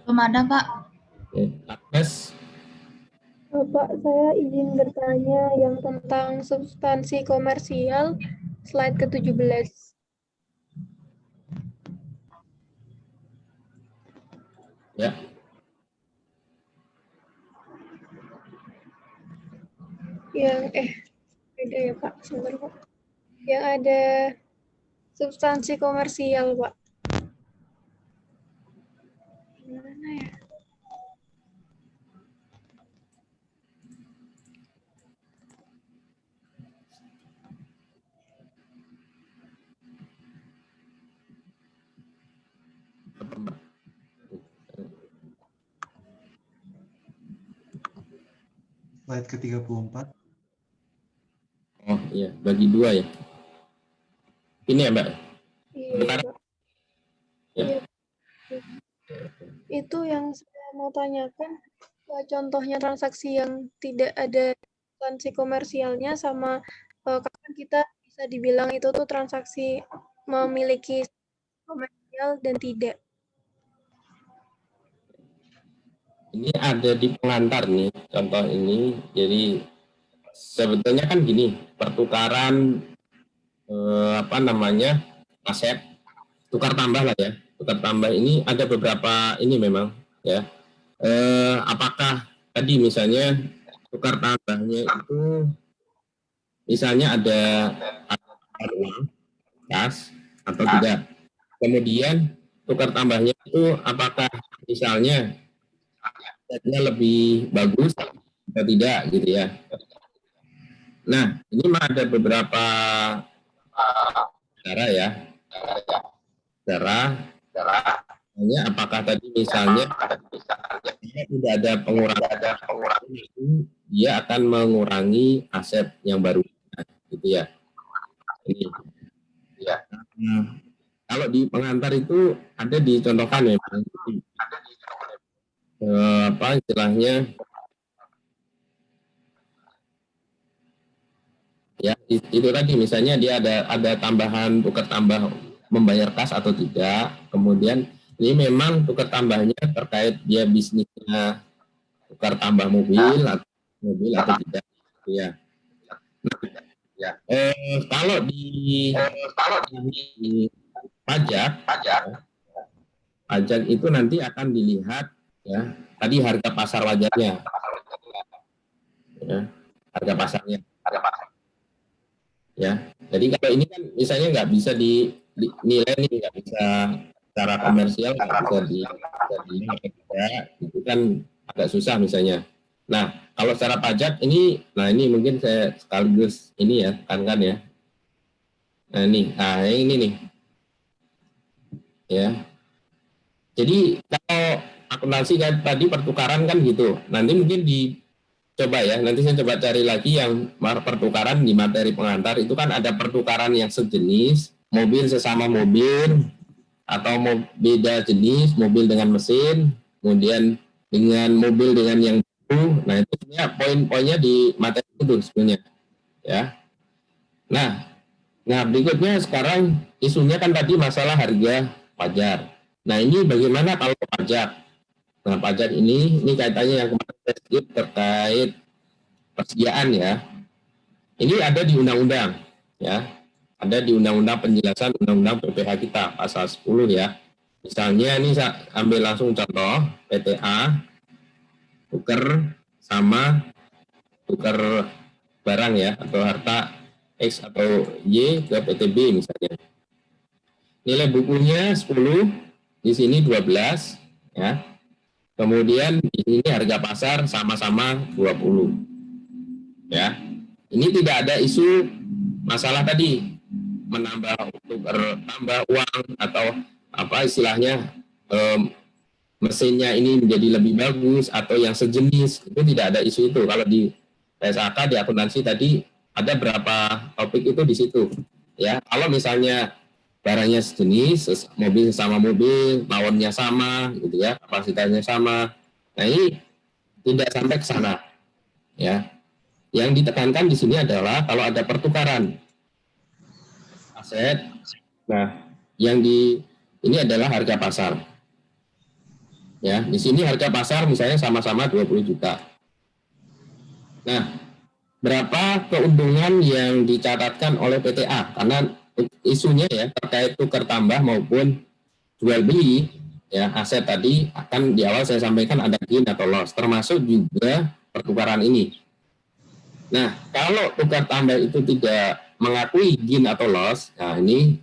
Belum ada Pak. Oke. Agnes? Pak, saya izin bertanya yang tentang substansi komersial, slide ke-17. Ya. Yang beda ya Pak, sebentar Pak. Yang ada substansi komersial Pak. Gimana ya? Slide ke-34. Oh iya, bagi dua ya. Ini ya Mbak? Iya, Pak. Ya. Iya. Itu yang saya mau tanyakan, contohnya transaksi yang tidak ada substansi komersialnya sama kapan kita bisa dibilang itu tuh transaksi memiliki komersial dan tidak. Ini ada di pengantar nih, contoh ini. Jadi sebetulnya kan gini, pertukaran aset, tukar tambah lah ya. Tukar tambah ini ada beberapa ini memang ya. Apakah tadi misalnya tukar tambahnya itu misalnya ada uang kas atau tidak. Kemudian tukar tambahnya itu apakah misalnya lebih bagus atau tidak gitu ya. Nah, ini mah ada beberapa cara ya. Cara hanya apakah tadi misalnya tidak ada pengurangan itu dia akan mengurangi aset yang baru gitu ya. Ini ya. kalau di pengantar itu ada dicontohkan ya, apa istilahnya ya, itu tadi misalnya dia ada tambahan tukar tambah membayar kas atau tidak, kemudian ini memang tukar tambahnya terkait dia bisnisnya tukar tambah mobil atau tidak ya. Kalau di pajak itu nanti akan dilihat ya tadi harga pasar wajarnya ya, harga pasarnya ya. Jadi kalau ini kan misalnya nggak bisa dinilai nih, nggak bisa secara komersial, nggak bisa itu kan agak susah misalnya. Nah kalau secara pajak ini, nah ini mungkin saya sekaligus ini ya kan ya. Nah ini nih ya. Jadi kalau akuntansi kan tadi pertukaran kan gitu. Nanti mungkin dicoba ya. Nanti saya coba cari lagi yang pertukaran di materi pengantar itu kan ada pertukaran yang sejenis, mobil sesama mobil atau beda jenis, mobil dengan mesin, kemudian dengan mobil dengan yang baru. Nah itu sebenarnya poin-poinnya di materi itu sebenarnya ya. Nah berikutnya sekarang isunya kan tadi masalah harga wajar. Nah ini bagaimana kalau pajak? Nah pajak ini kaitannya yang kemarin terkait persediaan ya. Ini ada di undang-undang ya. Ada di undang-undang penjelasan undang-undang PPh kita pasal 10 ya. Misalnya ini saya ambil langsung contoh PTA tukar sama tukar barang ya atau harta X atau Y ke PTB misalnya. Nilai bukunya 10, di sini 12 ya. Kemudian di sini harga pasar sama-sama 20. Ya. Ini tidak ada isu masalah tadi menambah tambah uang atau apa istilahnya mesinnya ini menjadi lebih bagus atau yang sejenis, itu tidak ada isu itu. Kalau di PSAK di akuntansi tadi ada berapa topik itu di situ ya. Kalau misalnya barangnya sejenis, mobil sama mobil, lawannya sama gitu ya, kapasitasnya sama. Nah ini tidak sampai ke sana ya. Yang ditekankan di sini adalah kalau ada pertukaran aset, nah yang ini adalah harga pasar. Ya, di sini harga pasar misalnya sama-sama 20 juta. Nah, berapa keuntungan yang dicatatkan oleh PTA? Karena isunya ya terkait tukar tambah maupun jual beli ya aset tadi akan di awal saya sampaikan ada gain atau loss, termasuk juga pertukaran ini. Nah, kalau tukar tambah itu tidak mengakui gain atau loss, nah ini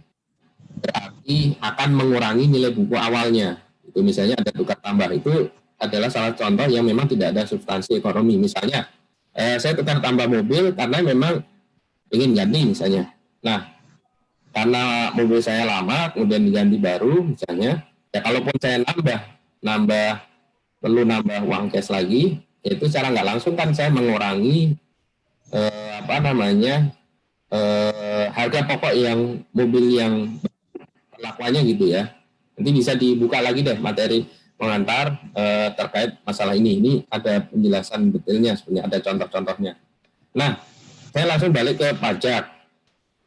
berarti akan mengurangi nilai buku awalnya. Itu misalnya ada tukar tambah, itu adalah salah contoh yang memang tidak ada substansi ekonomi. Misalnya saya tukar tambah mobil karena memang ingin ganti misalnya. Nah, karena mobil saya lama kemudian diganti baru misalnya, ya kalaupun saya perlu nambah uang cash lagi, itu secara nggak langsung kan saya mengurangi harga pokok yang mobil yang perlakuannya gitu ya. Nanti bisa dibuka lagi deh materi pengantar terkait masalah ini. Ini ada penjelasan detailnya sebenarnya, ada contoh-contohnya. Nah, saya langsung balik ke pajak.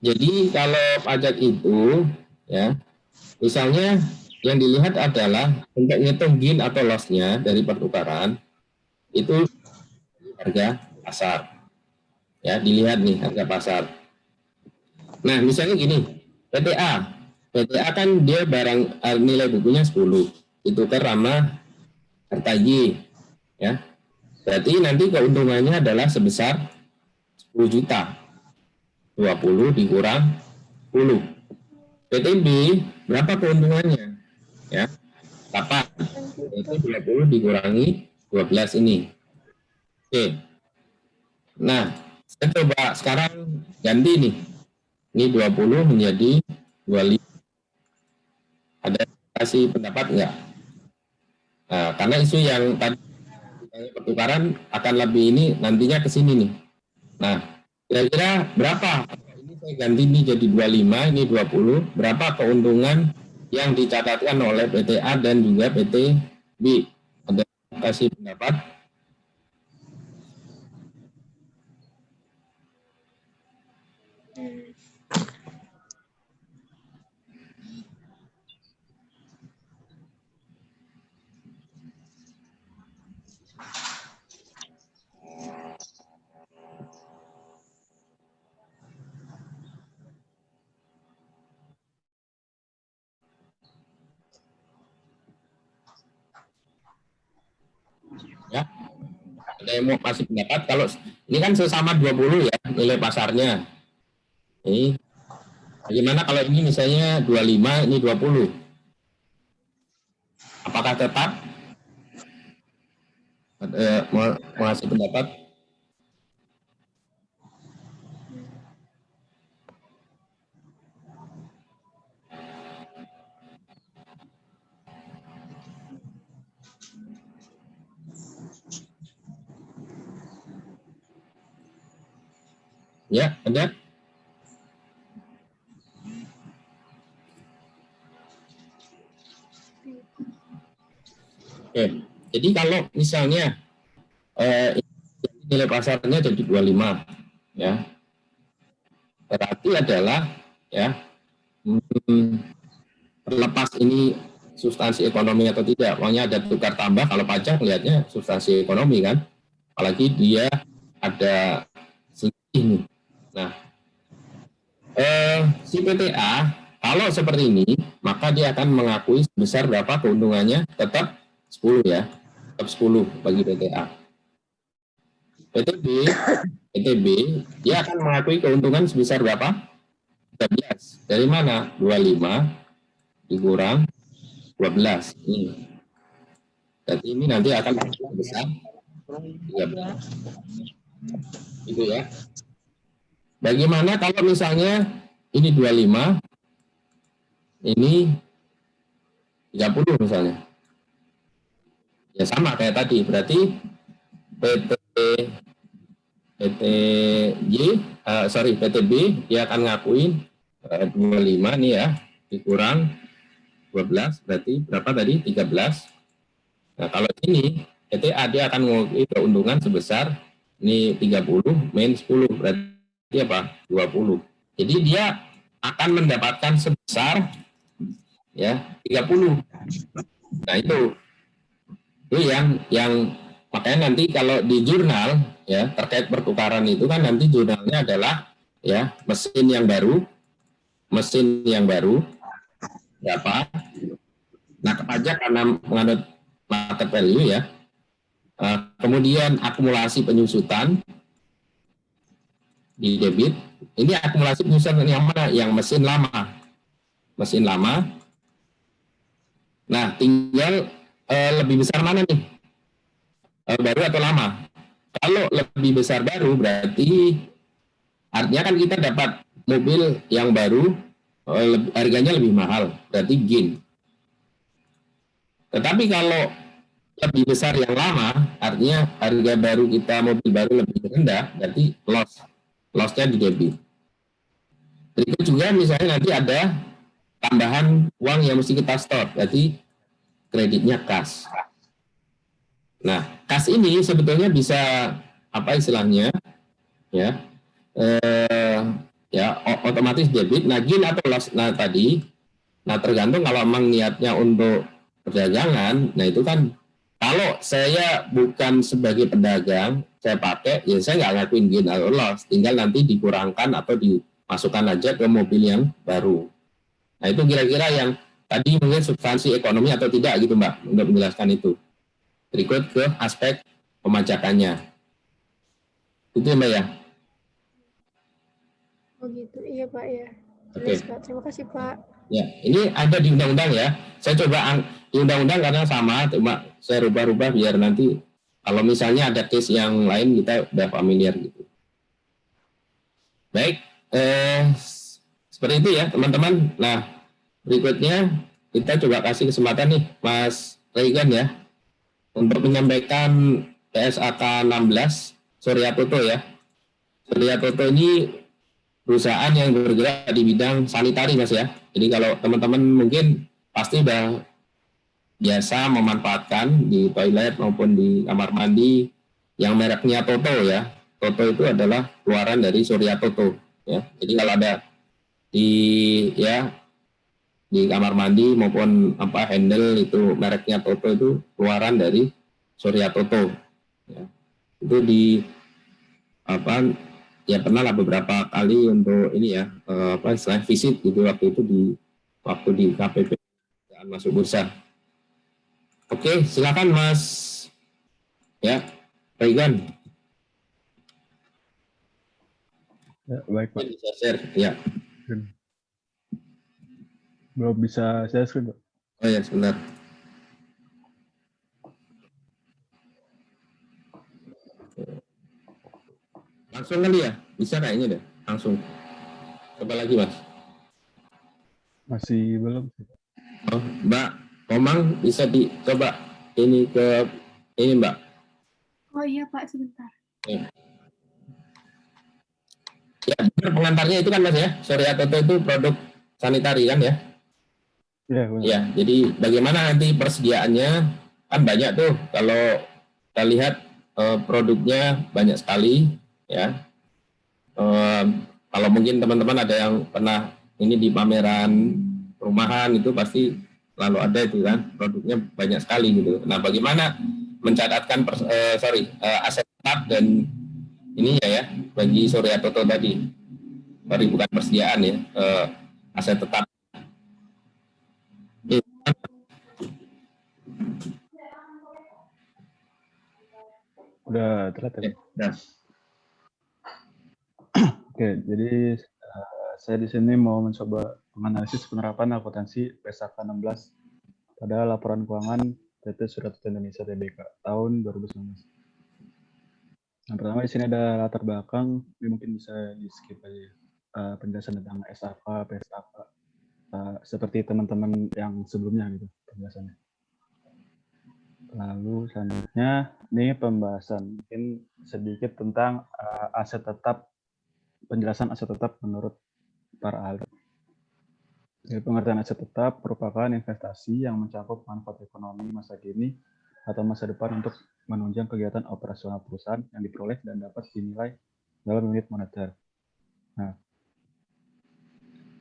Jadi kalau pajak itu ya, misalnya yang dilihat adalah untuk ngitung gain atau loss-nya dari pertukaran itu harga pasar. Ya, dilihat nih harga pasar. Nah, misalnya gini, PTA kan dia barang nilai bukunya 10, ditukar sama harta Y, ya. Berarti nanti keuntungannya adalah sebesar 10 juta. 20 dikurang 10. PTB berapa keuntungannya? Ya, 8. Itu 20 dikurangi 12 ini. Oke. Nah, saya coba sekarang ganti nih. Ini 20 menjadi 25. Ada kasih pendapat enggak? Nah, karena isu yang tadi pertukaran akan lebih ini nantinya ke sini nih. Nah, kira-kira berapa ini saya ganti ini jadi 25, ini 20. Berapa keuntungan yang dicatatkan oleh PT A dan juga PT B? Ada kasih pendapat? Ya, ada yang mau kasih pendapat? Kalau ini kan sesama 20 ya nilai pasarnya. Ini bagaimana kalau ini misalnya 25, ini 20? Apakah tetap? Ada mau kasih pendapat? Ya, ada? Oke, jadi kalau misalnya nilai pasarnya jadi 25, ya, berarti adalah ya terlepas ini substansi ekonomi atau tidak, pokoknya ada tukar tambah. Kalau pajak lihatnya substansi ekonomi kan, apalagi dia ada ini. Nah, si PTA kalau seperti ini, maka dia akan mengakui sebesar berapa keuntungannya, tetap 10 ya, tetap 10 bagi PTA. PTB dia akan mengakui keuntungan sebesar berapa? 13. Dari mana? 25 dikurang 12. Ini. Jadi ini nanti akan besar 13. Itu ya. Bagaimana kalau misalnya ini 25, ini 30 misalnya. Ya sama kayak tadi, berarti PTB dia akan ngakuin 25 nih ya, dikurang 12, berarti berapa tadi? 13. Nah, kalau ini PTA dia akan mengakui keuntungan sebesar ini 30 min 10, berarti apa? 20. Jadi dia akan mendapatkan sebesar ya 30. Nah, itu yang makanya nanti kalau di jurnal ya terkait pertukaran itu kan nanti jurnalnya adalah ya mesin yang baru berapa. Nah, pajak karena menganut market value ya. Kemudian akumulasi penyusutan di debit. Ini akumulasi penyusutan yang mana? Yang mesin lama. Nah, tinggal lebih besar mana nih? Baru atau lama? Kalau lebih besar baru berarti artinya kan kita dapat mobil yang baru harganya lebih mahal, berarti gain. Tetapi kalau lebih besar yang lama, artinya harga baru kita mobil baru lebih rendah, berarti loss-nya di debit. Berikut juga misalnya nanti ada tambahan uang yang mesti kita store, berarti kreditnya kas. Nah, kas ini sebetulnya bisa apa istilahnya ya otomatis debit, nah gain atau loss. Nah tadi, tergantung kalau memang niatnya untuk perdagangan, nah itu kan kalau saya bukan sebagai pedagang, saya pakai, ya saya nggak ngakuin gain atau loss, tinggal nanti dikurangkan atau dimasukkan aja ke mobil yang baru. Nah itu kira-kira yang tadi mungkin substansi ekonomi atau tidak gitu Mbak, untuk menjelaskan itu. Berikut ke aspek pemajakannya. Itu ya Mbak ya? Oh gitu, iya Pak ya. Oke. Pak. Terima kasih Pak. Ya, ini ada di undang-undang ya. Saya coba di undang-undang karena sama, cuma saya rubah-rubah biar nanti kalau misalnya ada case yang lain kita udah familiar gitu. Baik, seperti itu ya teman-teman. Nah, berikutnya kita coba kasih kesempatan nih Mas Regan ya untuk menyampaikan PSAK 16 Surya Toto ya. Surya Toto ini perusahaan yang bergerak di bidang sanitari, Mas ya. Jadi kalau teman-teman mungkin pasti udah biasa memanfaatkan di toilet maupun di kamar mandi yang mereknya Toto ya. Toto itu adalah keluaran dari Surya Toto ya. Jadi kalau ada di kamar mandi maupun handle itu mereknya Toto itu keluaran dari Surya Toto ya. Itu pernah lah beberapa kali untuk ini ya selain visit gitu waktu di KPP masuk bursa. Oke, silakan Mas ya Regan. Ya, baik Pak. Bisa share ya. Belum bisa share screen Pak. Oh ya, sebentar. Langsung kali ya? Bisa kayaknya deh, langsung. Coba lagi Mas. Masih belum. Oh, Mbak Komang bisa dicoba ini ke ini Mbak. Oh iya Pak, sebentar. Ya, pengantarnya itu kan Mas ya, Surya Toto itu produk sanitari kan ya? Iya, benar. Ya, jadi bagaimana nanti persediaannya kan banyak tuh kalau kita lihat produknya banyak sekali ya. Kalau mungkin teman-teman ada yang pernah ini di pameran perumahan itu pasti lalu ada itu kan produknya banyak sekali gitu. Nah, bagaimana mencatatkan aset tetap dan ini ya bagi Surya Toto tadi, sorry bukan persediaan ya, aset tetap. Udah telat ya? Ya. Oke, jadi saya di sini mau mencoba menganalisis penerapan akuntansi PSAK 16 pada laporan keuangan PT Surya Toto Indonesia Tbk tahun 2019. Yang pertama di sini ada latar belakang, ini mungkin bisa di skip aja. Penjelasan tentang SAK, PSAK, seperti teman-teman yang sebelumnya gitu penjelasannya. Lalu selanjutnya ini pembahasan mungkin sedikit tentang aset tetap, penjelasan aset tetap menurut para ahli. Jadi pengertian aset tetap merupakan investasi yang mencakup manfaat ekonomi masa kini atau masa depan untuk menunjang kegiatan operasional perusahaan yang diperoleh dan dapat dinilai dalam unit moneter. Nah,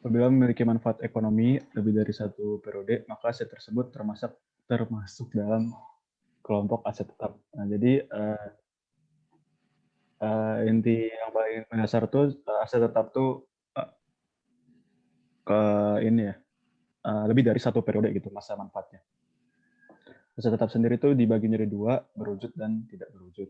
apabila memiliki manfaat ekonomi lebih dari satu periode, maka aset tersebut termasuk dalam kelompok aset tetap. Nah, jadi inti yang paling mendasar tuh aset tetap tuh lebih dari satu periode gitu masa manfaatnya. Aset tetap sendiri tuh dibagi menjadi dua, berwujud dan tidak berwujud.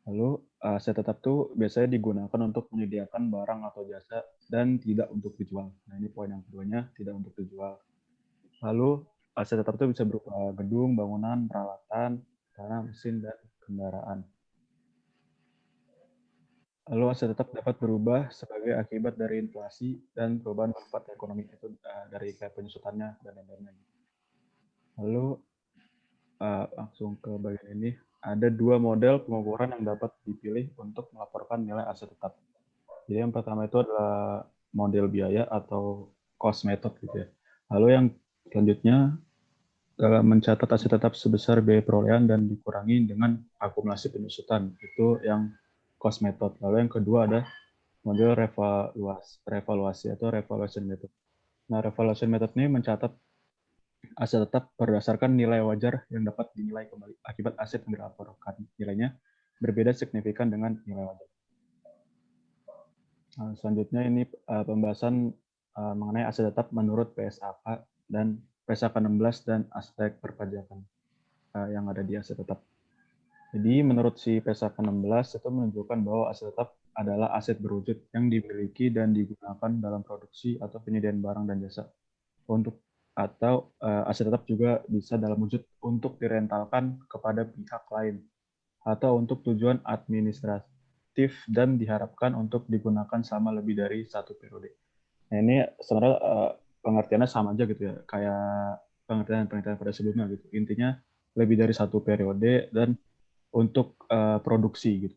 Lalu aset tetap tuh biasanya digunakan untuk menyediakan barang atau jasa dan tidak untuk dijual. Nah, ini poin yang keduanya, tidak untuk dijual. Lalu aset tetap itu bisa berupa gedung, bangunan, peralatan, tanah, mesin, dan kendaraan. Lalu aset tetap dapat berubah sebagai akibat dari inflasi dan perubahan manfaat ekonomi itu dari kayak penyusutannya dan lain-lainnya. Lalu langsung ke bagian ini. Ada dua model pengukuran yang dapat dipilih untuk melaporkan nilai aset tetap. Jadi yang pertama itu adalah model biaya atau cost method gitu ya. Lalu yang selanjutnya dalam mencatat aset tetap sebesar biaya perolehan dan dikurangi dengan akumulasi penyusutan. Itu yang cost method. Lalu yang kedua ada model revaluasi atau revaluation method. Nah, revaluation method ini mencatat aset tetap berdasarkan nilai wajar yang dapat dinilai kembali akibat aset yang dilaporkan. Nilainya berbeda signifikan dengan nilai wajar. Nah, selanjutnya ini pembahasan mengenai aset tetap menurut PSAK dan PSAK 16 dan aspek perpajakan yang ada di aset tetap. Jadi menurut si PSAK 16 itu menunjukkan bahwa aset tetap adalah aset berwujud yang dimiliki dan digunakan dalam produksi atau penyediaan barang dan jasa atau aset tetap juga bisa dalam wujud untuk direntalkan kepada pihak lain atau untuk tujuan administratif dan diharapkan untuk digunakan selama lebih dari satu periode. Nah, ini sebenarnya pengertiannya sama aja gitu ya, kayak pengertian pada sebelumnya gitu. Intinya lebih dari satu periode dan untuk produksi gitu.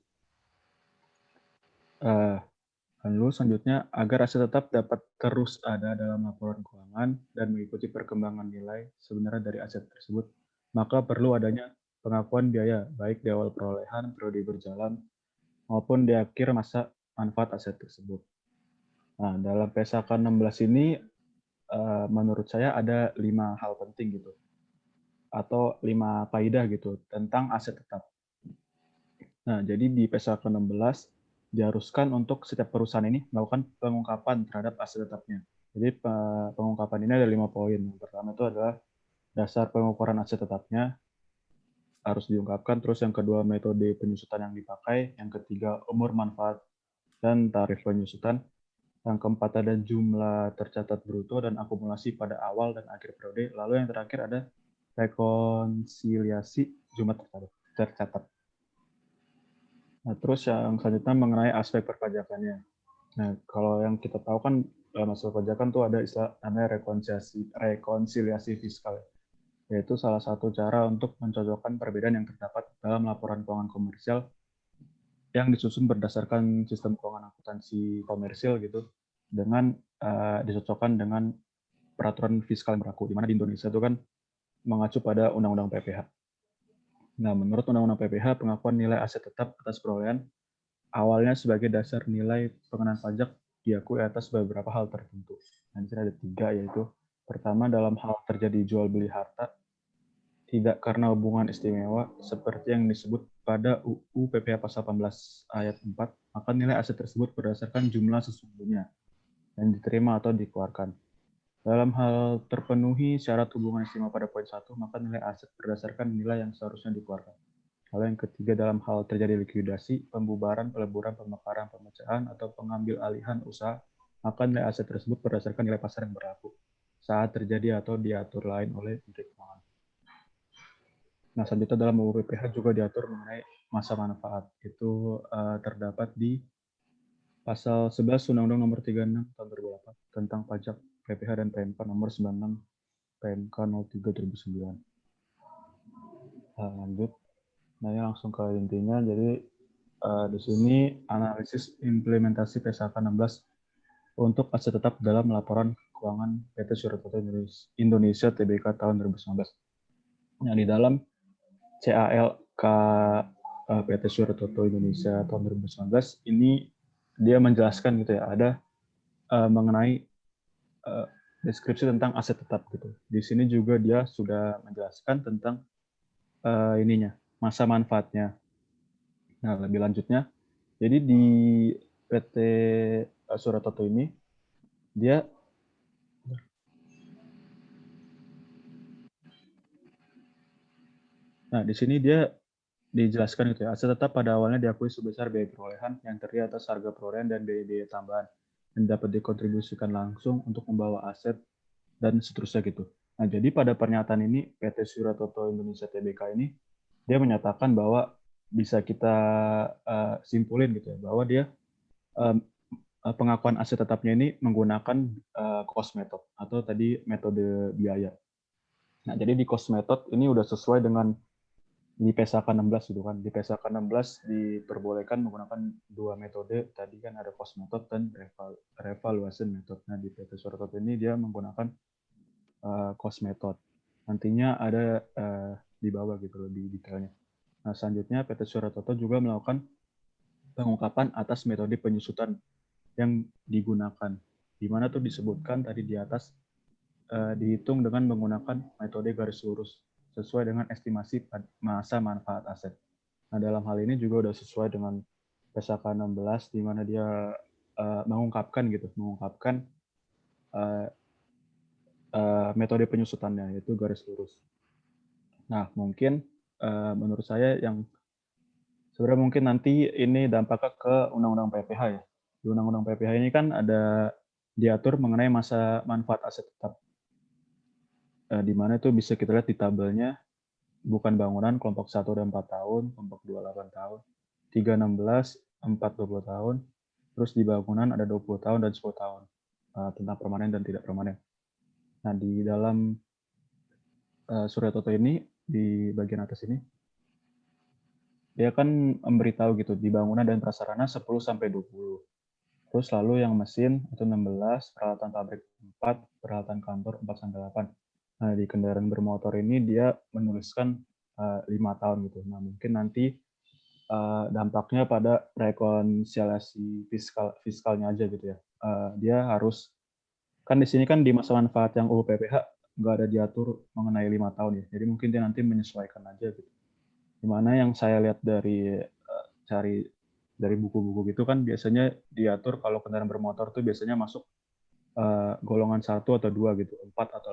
Lalu selanjutnya, agar aset tetap dapat terus ada dalam laporan keuangan dan mengikuti perkembangan nilai sebenarnya dari aset tersebut, maka perlu adanya pengakuan biaya, baik di awal perolehan, periode berjalan, maupun di akhir masa manfaat aset tersebut. Nah, dalam PSAK 16 ini, menurut saya ada 5 hal penting gitu, atau 5 kaidah gitu, tentang aset tetap. Nah, jadi di PSAK 16, diharuskan untuk setiap perusahaan ini melakukan pengungkapan terhadap aset tetapnya. Jadi pengungkapan ini ada 5 poin. Yang pertama itu adalah dasar pengukuran aset tetapnya harus diungkapkan. Terus yang kedua metode penyusutan yang dipakai. Yang ketiga umur manfaat dan tarif penyusutan. Yang keempat ada jumlah tercatat bruto dan akumulasi pada awal dan akhir periode. Lalu yang terakhir ada rekonsiliasi jumlah tercatat. Nah, terus yang selanjutnya mengenai aspek perpajakannya. Nah, kalau yang kita tahu kan dalam aspek perpajakan tuh ada istilah namanya rekonsiliasi fiskal, yaitu salah satu cara untuk mencocokkan perbedaan yang terdapat dalam laporan keuangan komersial yang disusun berdasarkan sistem keuangan akuntansi komersial gitu, dengan dicocokkan dengan peraturan fiskal yang berlaku, di mana di Indonesia itu kan mengacu pada Undang-Undang PPH. Nah, menurut Undang-Undang PPH, pengakuan nilai aset tetap atas perolehan awalnya sebagai dasar nilai pengenaan pajak diakui atas beberapa hal tertentu. Nah, di sini ada 3, yaitu pertama dalam hal terjadi jual beli harta, tidak karena hubungan istimewa seperti yang disebut pada UU PPH pasal 18 ayat 4, maka nilai aset tersebut berdasarkan jumlah sesungguhnya yang diterima atau dikeluarkan. Dalam hal terpenuhi syarat hubungan istimewa pada poin 1, maka nilai aset berdasarkan nilai yang seharusnya dikeluarkan. Lalu yang ketiga, dalam hal terjadi likuidasi, pembubaran, peleburan, pemekaran, pemecahan, atau pengambil alihan usaha, maka nilai aset tersebut berdasarkan nilai pasar yang berlaku saat terjadi atau diatur lain oleh Menteri Keuangan. Nah, selanjutnya dalam UU PPH juga diatur mengenai masa manfaat. Itu terdapat di Pasal 11 Undang-Undang Nomor 36 Tahun 2008 tentang pajak PPH dan PMK Nomor 96 PMK 03 2009. Lanjut. Nah, ya langsung ke intinya. Jadi di sini analisis implementasi PSAK 16 untuk aset tetap dalam laporan keuangan PT Suratoto Indonesia Tbk tahun 2019. Nah, di dalam CALK PT Suratoto Indonesia tahun 2019 ini dia menjelaskan gitu ya, ada mengenai deskripsi tentang aset tetap gitu. Di sini juga dia sudah menjelaskan tentang ininya, masa manfaatnya. Nah, lebih lanjutnya, jadi di PT Suratoto ini dia di sini dia dijelaskan gitu ya, aset tetap pada awalnya diakui sebesar biaya perolehan yang terdiri atas harga perolehan dan biaya tambahan yang dapat dikontribusikan langsung untuk membawa aset dan seterusnya gitu. Nah, jadi pada pernyataan ini PT Suratoto Indonesia Tbk ini dia menyatakan bahwa bisa kita simpulin gitu ya, bahwa dia pengakuan aset tetapnya ini menggunakan cost method atau tadi metode biaya. Nah, jadi di cost method ini udah sesuai dengan di PSAK 16 gitu kan. Di PSAK 16 diperbolehkan menggunakan 2 metode. Tadi kan ada cost method dan revaluation method. Nah, di PT Suratoto ini dia menggunakan cost method. Nantinya ada di bawah gitu lebih detailnya. Nah, selanjutnya PT Suratoto juga melakukan pengungkapan atas metode penyusutan yang digunakan. Di mana tuh disebutkan tadi di atas dihitung dengan menggunakan metode garis lurus sesuai dengan estimasi masa manfaat aset. Nah, dalam hal ini juga udah sesuai dengan PSAK 16 di mana dia mengungkapkan metode penyusutannya, yaitu garis lurus. Nah, mungkin menurut saya yang sebenarnya mungkin nanti ini dampaknya ke Undang-Undang PPH ya. Di Undang-Undang PPH ini kan ada diatur mengenai masa manfaat aset tetap. Di mana itu bisa kita lihat di tabelnya, bukan bangunan kelompok 1 dan 4 tahun, kelompok 2 8 tahun, 3 16, 4 20 tahun, terus di bangunan ada 20 tahun dan 10 tahun tentang permanen dan tidak permanen. Nah, di dalam Suratoto ini di bagian atas ini dia kan memberitahu gitu di bangunan dan prasarana 10 sampai 20. Terus lalu yang mesin itu 16, peralatan pabrik 4, peralatan kantor 4-8. Nah, di kendaraan bermotor ini dia menuliskan 5 tahun gitu. Nah, mungkin nanti dampaknya pada rekonsiliasi fiskalnya aja gitu ya. Dia harus, kan di sini kan di masa manfaat yang UU PPH nggak ada diatur mengenai 5 tahun ya. Jadi mungkin dia nanti menyesuaikan aja gitu. Dimana yang saya lihat dari dari buku-buku gitu kan biasanya diatur kalau kendaraan bermotor tuh biasanya masuk golongan 1 atau 2 gitu, 4 atau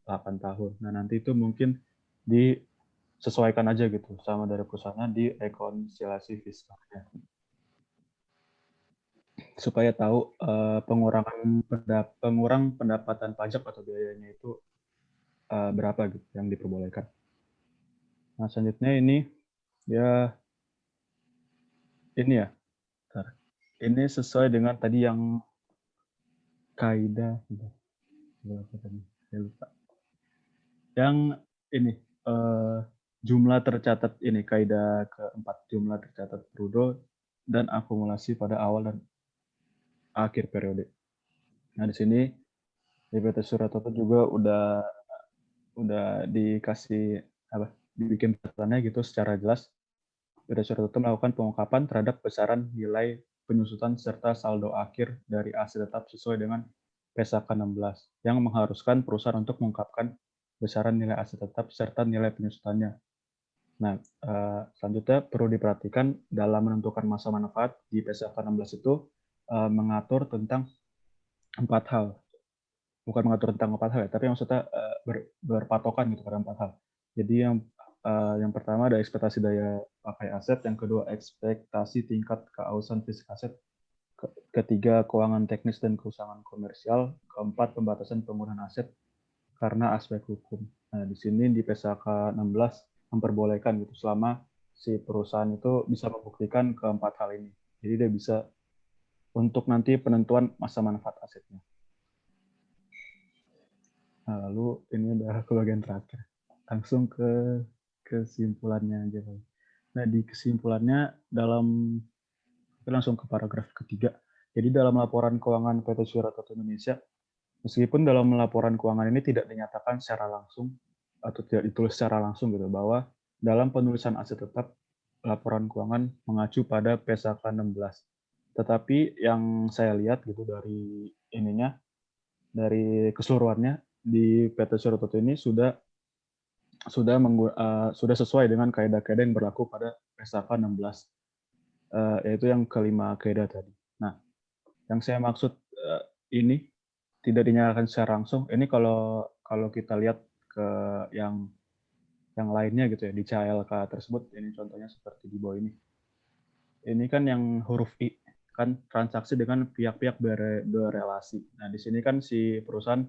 8 tahun. Nah, nanti itu mungkin disesuaikan aja gitu sama dari perusahaannya di rekonsiliasi fiskalnya. Supaya tahu pengurang pendapatan pajak atau biayanya itu berapa gitu yang diperbolehkan. Nah, selanjutnya ini ya ini sesuai dengan tadi yang kaidah saya lupa. Yang ini jumlah tercatat ini kaidah keempat, jumlah tercatat bruto dan akumulasi pada awal dan akhir periode. Nah, di sini di PT Suratoto juga udah dikasih dibikin catatannya gitu secara jelas. PT Suratoto melakukan pengungkapan terhadap besaran nilai penyusutan serta saldo akhir dari aset tetap sesuai dengan PSAK 16 yang mengharuskan perusahaan untuk mengungkapkan besaran nilai aset tetap serta nilai penyusutannya. Nah, selanjutnya perlu diperhatikan dalam menentukan masa manfaat di PSAK 16 itu mengatur tentang 4 hal. Bukan mengatur tentang 4 hal ya, tapi maksudnya berpatokan gitu pada 4 hal. Jadi yang pertama ada ekspektasi daya pakai aset, yang kedua ekspektasi tingkat keausan fisik aset, ketiga keuangan teknis dan keuangan komersial, keempat pembatasan penggunaan aset karena aspek hukum. Nah, di sini di PSAK 16 memperbolehkan gitu selama si perusahaan itu bisa membuktikan keempat hal ini. Jadi dia bisa untuk nanti penentuan masa manfaat asetnya. Nah, lalu ini udah ke bagian terakhir. Langsung ke kesimpulannya aja. Nah, di kesimpulannya langsung ke paragraf ketiga. Jadi dalam laporan keuangan PT Suratoto Indonesia, meskipun dalam laporan keuangan ini tidak dinyatakan secara langsung atau tidak ditulis secara langsung gitu bahwa dalam penulisan aset tetap laporan keuangan mengacu pada PSAK 16. Tetapi yang saya lihat gitu dari keseluruhannya di PT Suratoto ini sudah sesuai dengan kaidah-kaidah yang berlaku pada PSAK 16, yaitu yang kelima kaidah tadi. Nah, yang saya maksud ini tidak dinyatakan secara langsung. Ini kalau kita lihat ke yang lainnya gitu ya di CLK tersebut, ini contohnya seperti di bawah ini. Ini kan yang huruf I, kan transaksi dengan pihak-pihak berrelasi. Nah, di sini kan si perusahaan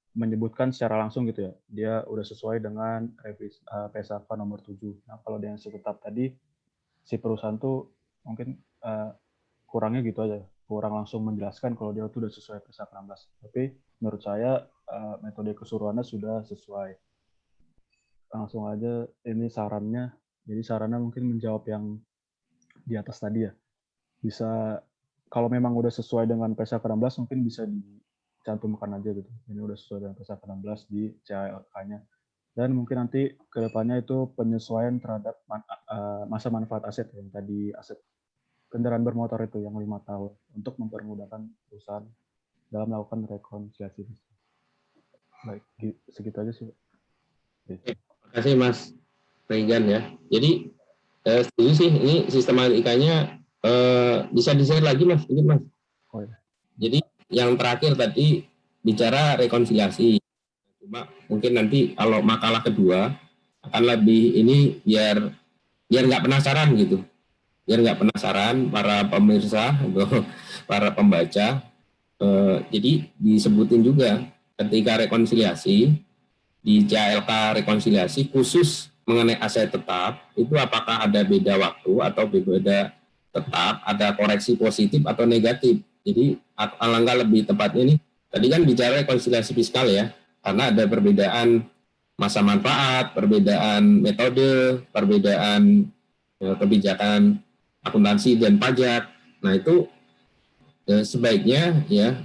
menyebutkan secara langsung gitu ya, dia udah sesuai dengan revisi PSAK nomor 7. Nah, kalau dengan tetap tadi, si perusahaan tuh mungkin kurangnya gitu aja, kurang langsung menjelaskan kalau dia tuh udah sesuai PSAK 16. Tapi menurut saya metode keseluruhannya sudah sesuai. Langsung aja ini sarannya, jadi sarannya mungkin menjawab yang di atas tadi ya. Bisa, kalau memang udah sesuai dengan PSAK 16 mungkin bisa dicantumkan aja gitu. Ini udah sesuai dengan PSAK 16 di CLK-nya. Dan mungkin nanti ke depannya itu penyesuaian terhadap masa manfaat aset yang tadi aset kendaraan bermotor itu yang 5 tahun untuk mempermudahkan perusahaan dalam melakukan rekonsiliasi. Baik, segitu aja sih. Terima kasih Mas Regan ya. Jadi setuju sih ini sistematikanya bisa di-share lagi Mas, sedikit Mas. Oh, ya. Jadi yang terakhir tadi bicara rekonsiliasi. Cuma mungkin nanti kalau makalah kedua akan lebih ini biar nggak penasaran gitu. Biar nggak penasaran para pemirsa atau para pembaca. Jadi disebutin juga ketika rekonsiliasi di CLK rekonsiliasi khusus mengenai aset tetap itu apakah ada beda waktu atau beda tetap, ada koreksi positif atau negatif. Jadi alangkah lebih tepatnya nih, tadi kan bicara rekonsiliasi fiskal ya, karena ada perbedaan masa manfaat, perbedaan metode, perbedaan kebijakan akuntansi dan pajak. Nah itu sebaiknya ya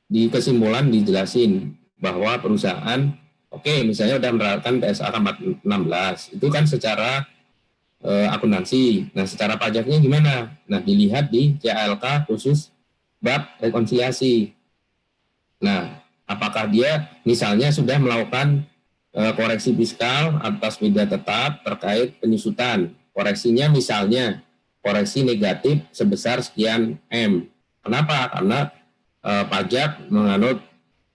di kesimpulan dijelasin bahwa perusahaan misalnya udah menerapkan TSA 16 itu kan secara akuntansi. Nah, secara pajaknya gimana? Nah, dilihat di CALK khusus bab rekonsiliasi. Nah, apakah dia misalnya sudah melakukan koreksi fiskal atas beda tetap terkait penyusutan. Koreksinya misalnya koreksi negatif sebesar sekian M. Kenapa? Karena pajak menganut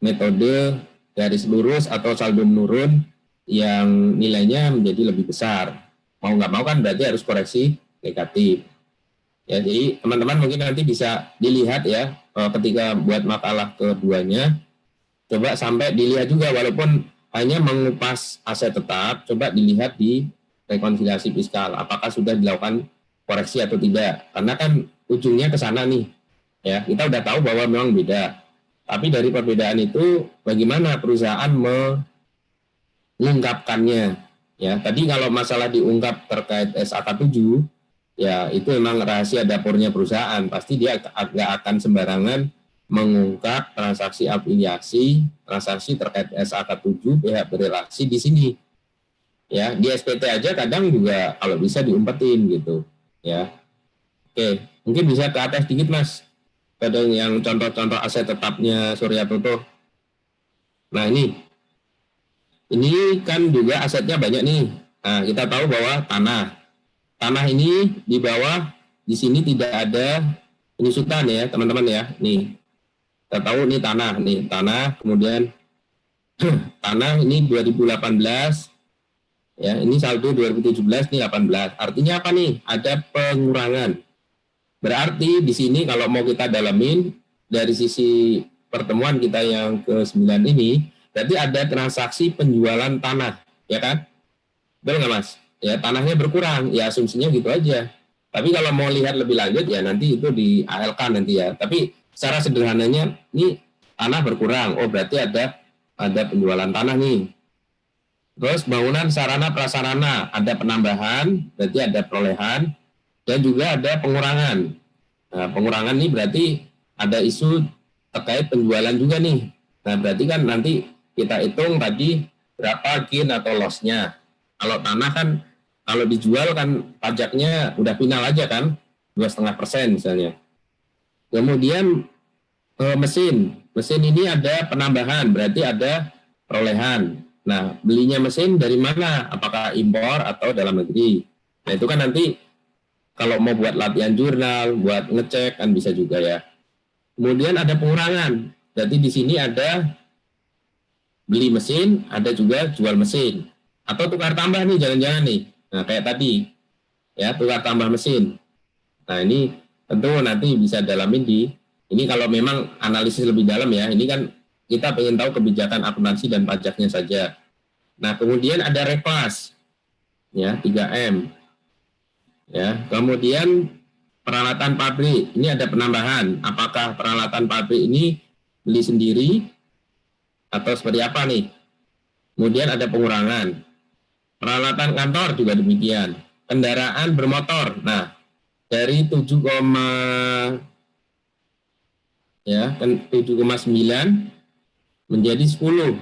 metode garis lurus atau saldo menurun yang nilainya menjadi lebih besar. Mau nggak mau kan berarti harus koreksi negatif. Ya, jadi teman-teman mungkin nanti bisa dilihat ya ketika buat makalah keduanya, coba sampai dilihat juga walaupun hanya mengupas aset tetap, coba dilihat di rekonsiliasi fiskal apakah sudah dilakukan koreksi atau tidak. Karena kan ujungnya ke sana nih. Ya, kita udah tahu bahwa memang beda. Tapi dari perbedaan itu bagaimana perusahaan mengungkapkannya? Ya, tadi kalau masalah diungkap terkait SAK 7, ya itu memang rahasia dapurnya perusahaan. Pasti dia nggak akan sembarangan mengungkap transaksi afiliasi, transaksi terkait SAK 7 pihak berelasi di sini. Ya, di SPT aja kadang juga kalau bisa diumpetin gitu. Ya, oke, mungkin bisa ke atas dikit Mas. Kadang yang contoh-contoh aset tetapnya Surya Toto. Nah ini kan juga asetnya banyak nih. Nah, kita tahu bahwa tanah ini di bawah di sini tidak ada penyusutan ya teman-teman ya. Nih kita tahu nih tanah kemudian tanah ini 2018 ya, ini saldo 2017 nih 18. Artinya apa nih? Ada pengurangan. Berarti di sini kalau mau kita dalamin dari sisi pertemuan kita yang ke-9 ini, berarti ada transaksi penjualan tanah, ya kan? Betul nggak Mas? Ya, tanahnya berkurang, ya asumsinya gitu aja. Tapi kalau mau lihat lebih lanjut, ya nanti itu di ALK nanti ya. Tapi secara sederhananya, ini tanah berkurang, oh berarti ada penjualan tanah nih. Terus bangunan sarana prasarana, ada penambahan, berarti ada perolehan, dan juga ada pengurangan. Nah, pengurangan ini berarti ada isu terkait penjualan juga nih. Nah, berarti kan nanti kita hitung tadi berapa gain atau loss-nya. Kalau tanah kan, kalau dijual kan pajaknya udah final aja kan, 2,5% misalnya. Kemudian mesin ini ada penambahan, berarti ada perolehan. Nah, belinya mesin dari mana? Apakah impor atau dalam negeri? Nah, itu kan nanti kalau mau buat latihan jurnal, buat ngecek kan bisa juga ya. Kemudian ada pengurangan. Berarti di sini ada beli mesin, ada juga jual mesin. Atau tukar tambah nih, jangan-jangan nih. Nah, kayak tadi. Ya, tukar tambah mesin. Nah, ini tentu nanti bisa dalamin ini kalau memang analisis lebih dalam ya. Ini kan kita pengen tahu kebijakan akuntansi dan pajaknya saja. Nah, kemudian ada reklas. Ya, 3M. Ya, kemudian peralatan pabrik, ini ada penambahan. Apakah peralatan pabrik ini beli sendiri atau seperti apa nih? Kemudian ada pengurangan. Peralatan kantor juga demikian. Kendaraan bermotor. Nah, dari 7,9 menjadi 10.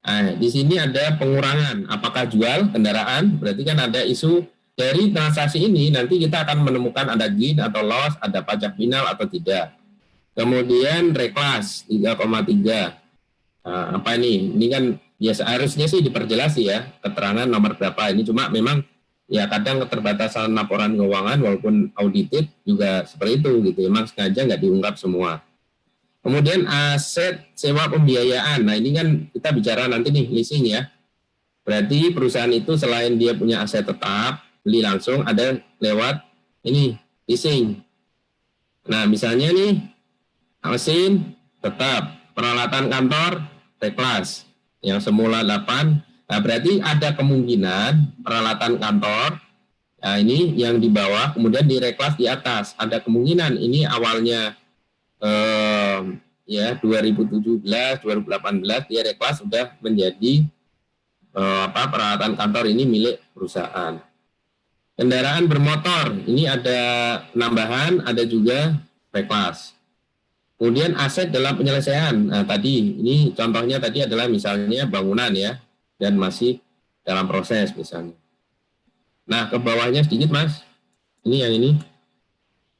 Nah, di sini ada pengurangan. Apakah jual kendaraan? Berarti kan ada isu dari transaksi ini nanti kita akan menemukan ada gain atau loss, ada pajak final atau tidak. Kemudian reklas 3,3. Nah, apa ini? Ini kan biasa harusnya sih diperjelas ya keterangan nomor berapa ini. Cuma memang ya kadang keterbatasan laporan keuangan walaupun audited juga seperti itu gitu. Memang sengaja nggak diungkap semua. Kemudian aset sewa pembiayaan. Nah ini kan kita bicara nanti nih leasing ya. Berarti perusahaan itu selain dia punya aset tetap beli langsung, ada lewat ini leasing. Nah misalnya nih mesin tetap, peralatan kantor reklas yang semula 8. Nah berarti ada kemungkinan peralatan kantor, nah ini yang di bawah kemudian direklas di atas. Ada kemungkinan ini awalnya 2017 2018 dia reklas sudah menjadi peralatan kantor ini milik perusahaan. Kendaraan bermotor, ini ada penambahan, ada juga reklas. Kemudian aset dalam penyelesaian. Nah, tadi ini contohnya tadi adalah misalnya bangunan ya, dan masih dalam proses misalnya. Nah, ke bawahnya sedikit Mas. Ini yang ini.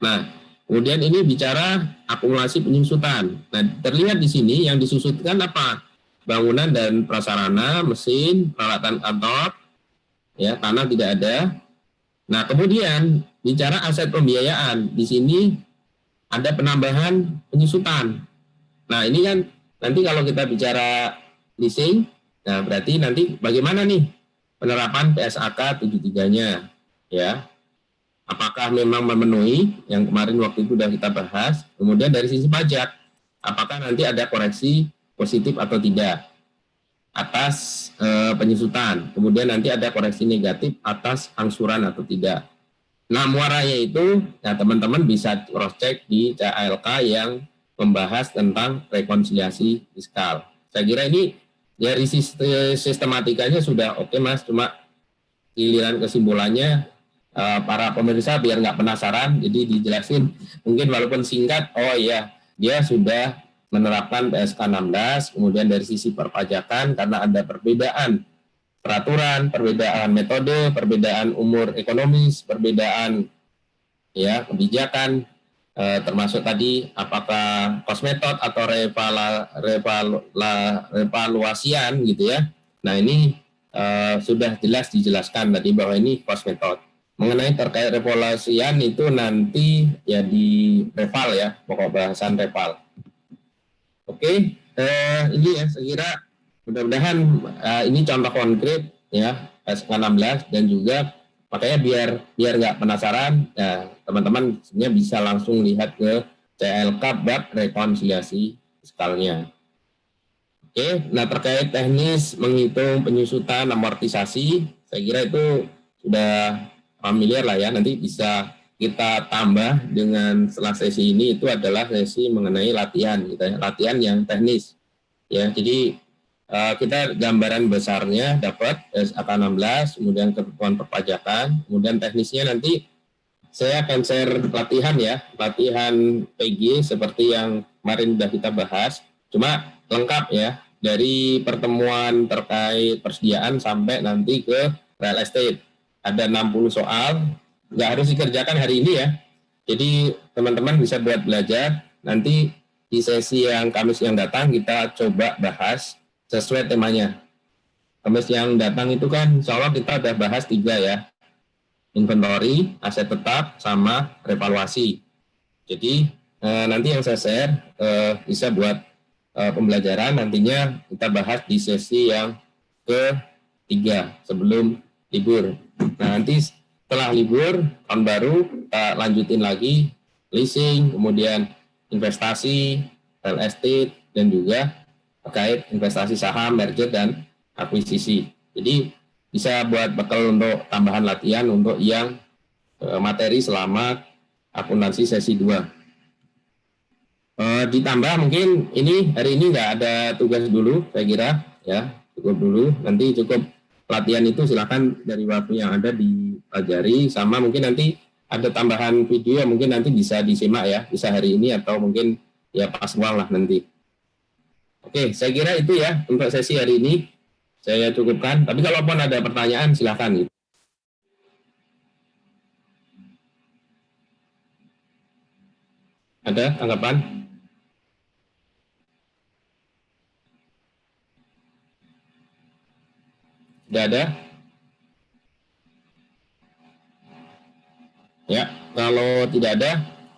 Nah, kemudian ini bicara akumulasi penyusutan. Nah, terlihat di sini yang disusutkan apa? Bangunan dan prasarana, mesin, peralatan kantor, ya, tanah tidak ada. Nah, kemudian bicara aset pembiayaan. Di sini ada penambahan penyusutan. Nah, ini kan nanti kalau kita bicara leasing, nah berarti nanti bagaimana nih penerapan PSAK 73-nya, ya. Apakah memang memenuhi yang kemarin waktu itu sudah kita bahas. Kemudian dari sisi pajak, apakah nanti ada koreksi positif atau tidak atas penyusutan. Kemudian nanti ada koreksi negatif atas angsuran atau tidak. Nah, muaranya itu, ya teman-teman bisa cross-check di CALK yang membahas tentang rekonsiliasi fiskal. Saya kira ini dari sistematikanya sudah oke Mas, cuma giliran kesimpulannya para pemirsa biar nggak penasaran, jadi dijelasin mungkin walaupun singkat, oh iya, dia sudah menerapkan PSK 16, kemudian dari sisi perpajakan karena ada perbedaan peraturan, perbedaan metode, perbedaan umur ekonomis, perbedaan ya kebijakan, termasuk tadi apakah cost method atau revaluasian gitu ya. Nah ini sudah jelas dijelaskan tadi bahwa ini cost method. Mengenai terkait revaluasian itu nanti ya di reval ya, pokok bahasan reval. Oke, ini ya saya kira mudah-mudahan ini contoh konkret ya PSK 16 dan juga makanya biar nggak penasaran ya teman-teman sebenarnya bisa langsung lihat ke CLK bab rekonsiliasi fiskalnya. Oke, nah terkait teknis menghitung penyusutan amortisasi saya kira itu sudah familiar lah ya, nanti bisa kita tambah dengan setelah sesi ini itu adalah sesi mengenai latihan gitu ya, latihan yang teknis ya. Jadi kita gambaran besarnya dapat PSAK 16, kemudian ketentuan perpajakan, kemudian teknisnya nanti saya akan share latihan ya, latihan PG seperti yang kemarin sudah kita bahas, cuma lengkap ya, dari pertemuan terkait persediaan sampai nanti ke real estate. Ada 60 soal, nggak harus dikerjakan hari ini ya, jadi teman-teman bisa buat belajar, nanti di sesi yang Kamis yang datang kita coba bahas sesuai temanya. Kamis yang datang itu kan insya Allah kita udah bahas 3 ya. Inventory, aset tetap, sama revaluasi. Jadi nanti yang saya share bisa buat pembelajaran, nantinya kita bahas di sesi yang ke-3 sebelum libur. Nah nanti setelah libur, tahun baru, kita lanjutin lagi leasing, kemudian investasi, real estate, dan juga terkait investasi saham, merger, dan akuisisi. Jadi bisa buat bekal untuk tambahan latihan untuk yang materi selama akuntansi sesi 2. Ditambah mungkin ini hari ini nggak ada tugas dulu, saya kira ya cukup dulu. Nanti cukup latihan itu silakan dari waktu yang ada dipelajari, sama mungkin nanti ada tambahan video mungkin nanti bisa disimak ya, bisa hari ini atau mungkin ya pas uang lah nanti. Oke, saya kira itu ya untuk sesi hari ini saya cukupkan. Tapi kalaupun ada pertanyaan silakan. Ada tanggapan? Tidak ada? Ya, kalau tidak ada,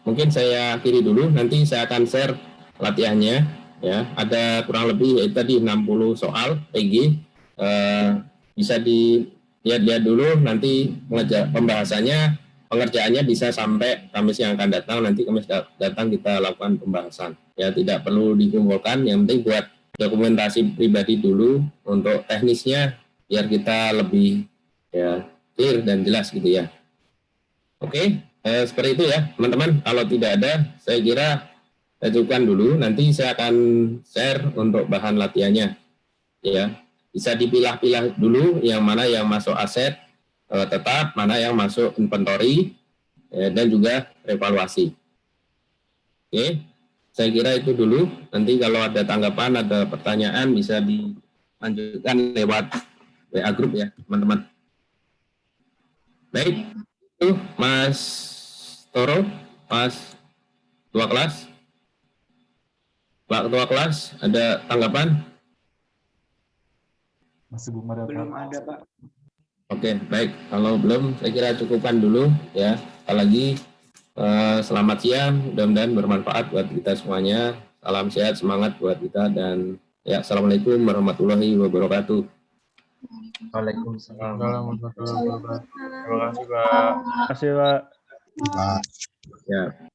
mungkin saya akhiri dulu. Nanti saya akan share latihannya. Ya, ada kurang lebih tadi 60 soal PG, bisa dilihat dulu nanti pembahasannya, pengerjaannya bisa sampai Kamis yang akan datang. Nanti Kamis datang kita lakukan pembahasan. Ya, tidak perlu dikumpulkan, yang penting buat dokumentasi pribadi dulu untuk teknisnya biar kita lebih ya clear dan jelas gitu ya. Oke, seperti itu ya teman-teman. Kalau tidak ada, saya kira saya cukupkan dulu, nanti saya akan share untuk bahan latihannya. Ya, bisa dipilah-pilah dulu yang mana yang masuk aset tetap, mana yang masuk inventory, dan juga revaluasi. Oke, saya kira itu dulu. Nanti kalau ada tanggapan, ada pertanyaan bisa dilanjutkan lewat WA grup ya, teman-teman. Baik, itu Mas Toro, Mas Ketua Kelas. Pak Ketua Kelas, ada tanggapan? Masih belum ada. Belum ada, Pak. Oke, baik. Kalau belum, saya kira cukupkan dulu ya. Sekali lagi, selamat siang. Mudah-mudahan bermanfaat buat kita semuanya. Salam sehat, semangat buat kita. Dan ya, assalamualaikum warahmatullahi wabarakatuh. Waalaikumsalam warahmatullahi wabarakatuh. Terima kasih, Pak. Terima kasih, Pak. Ya.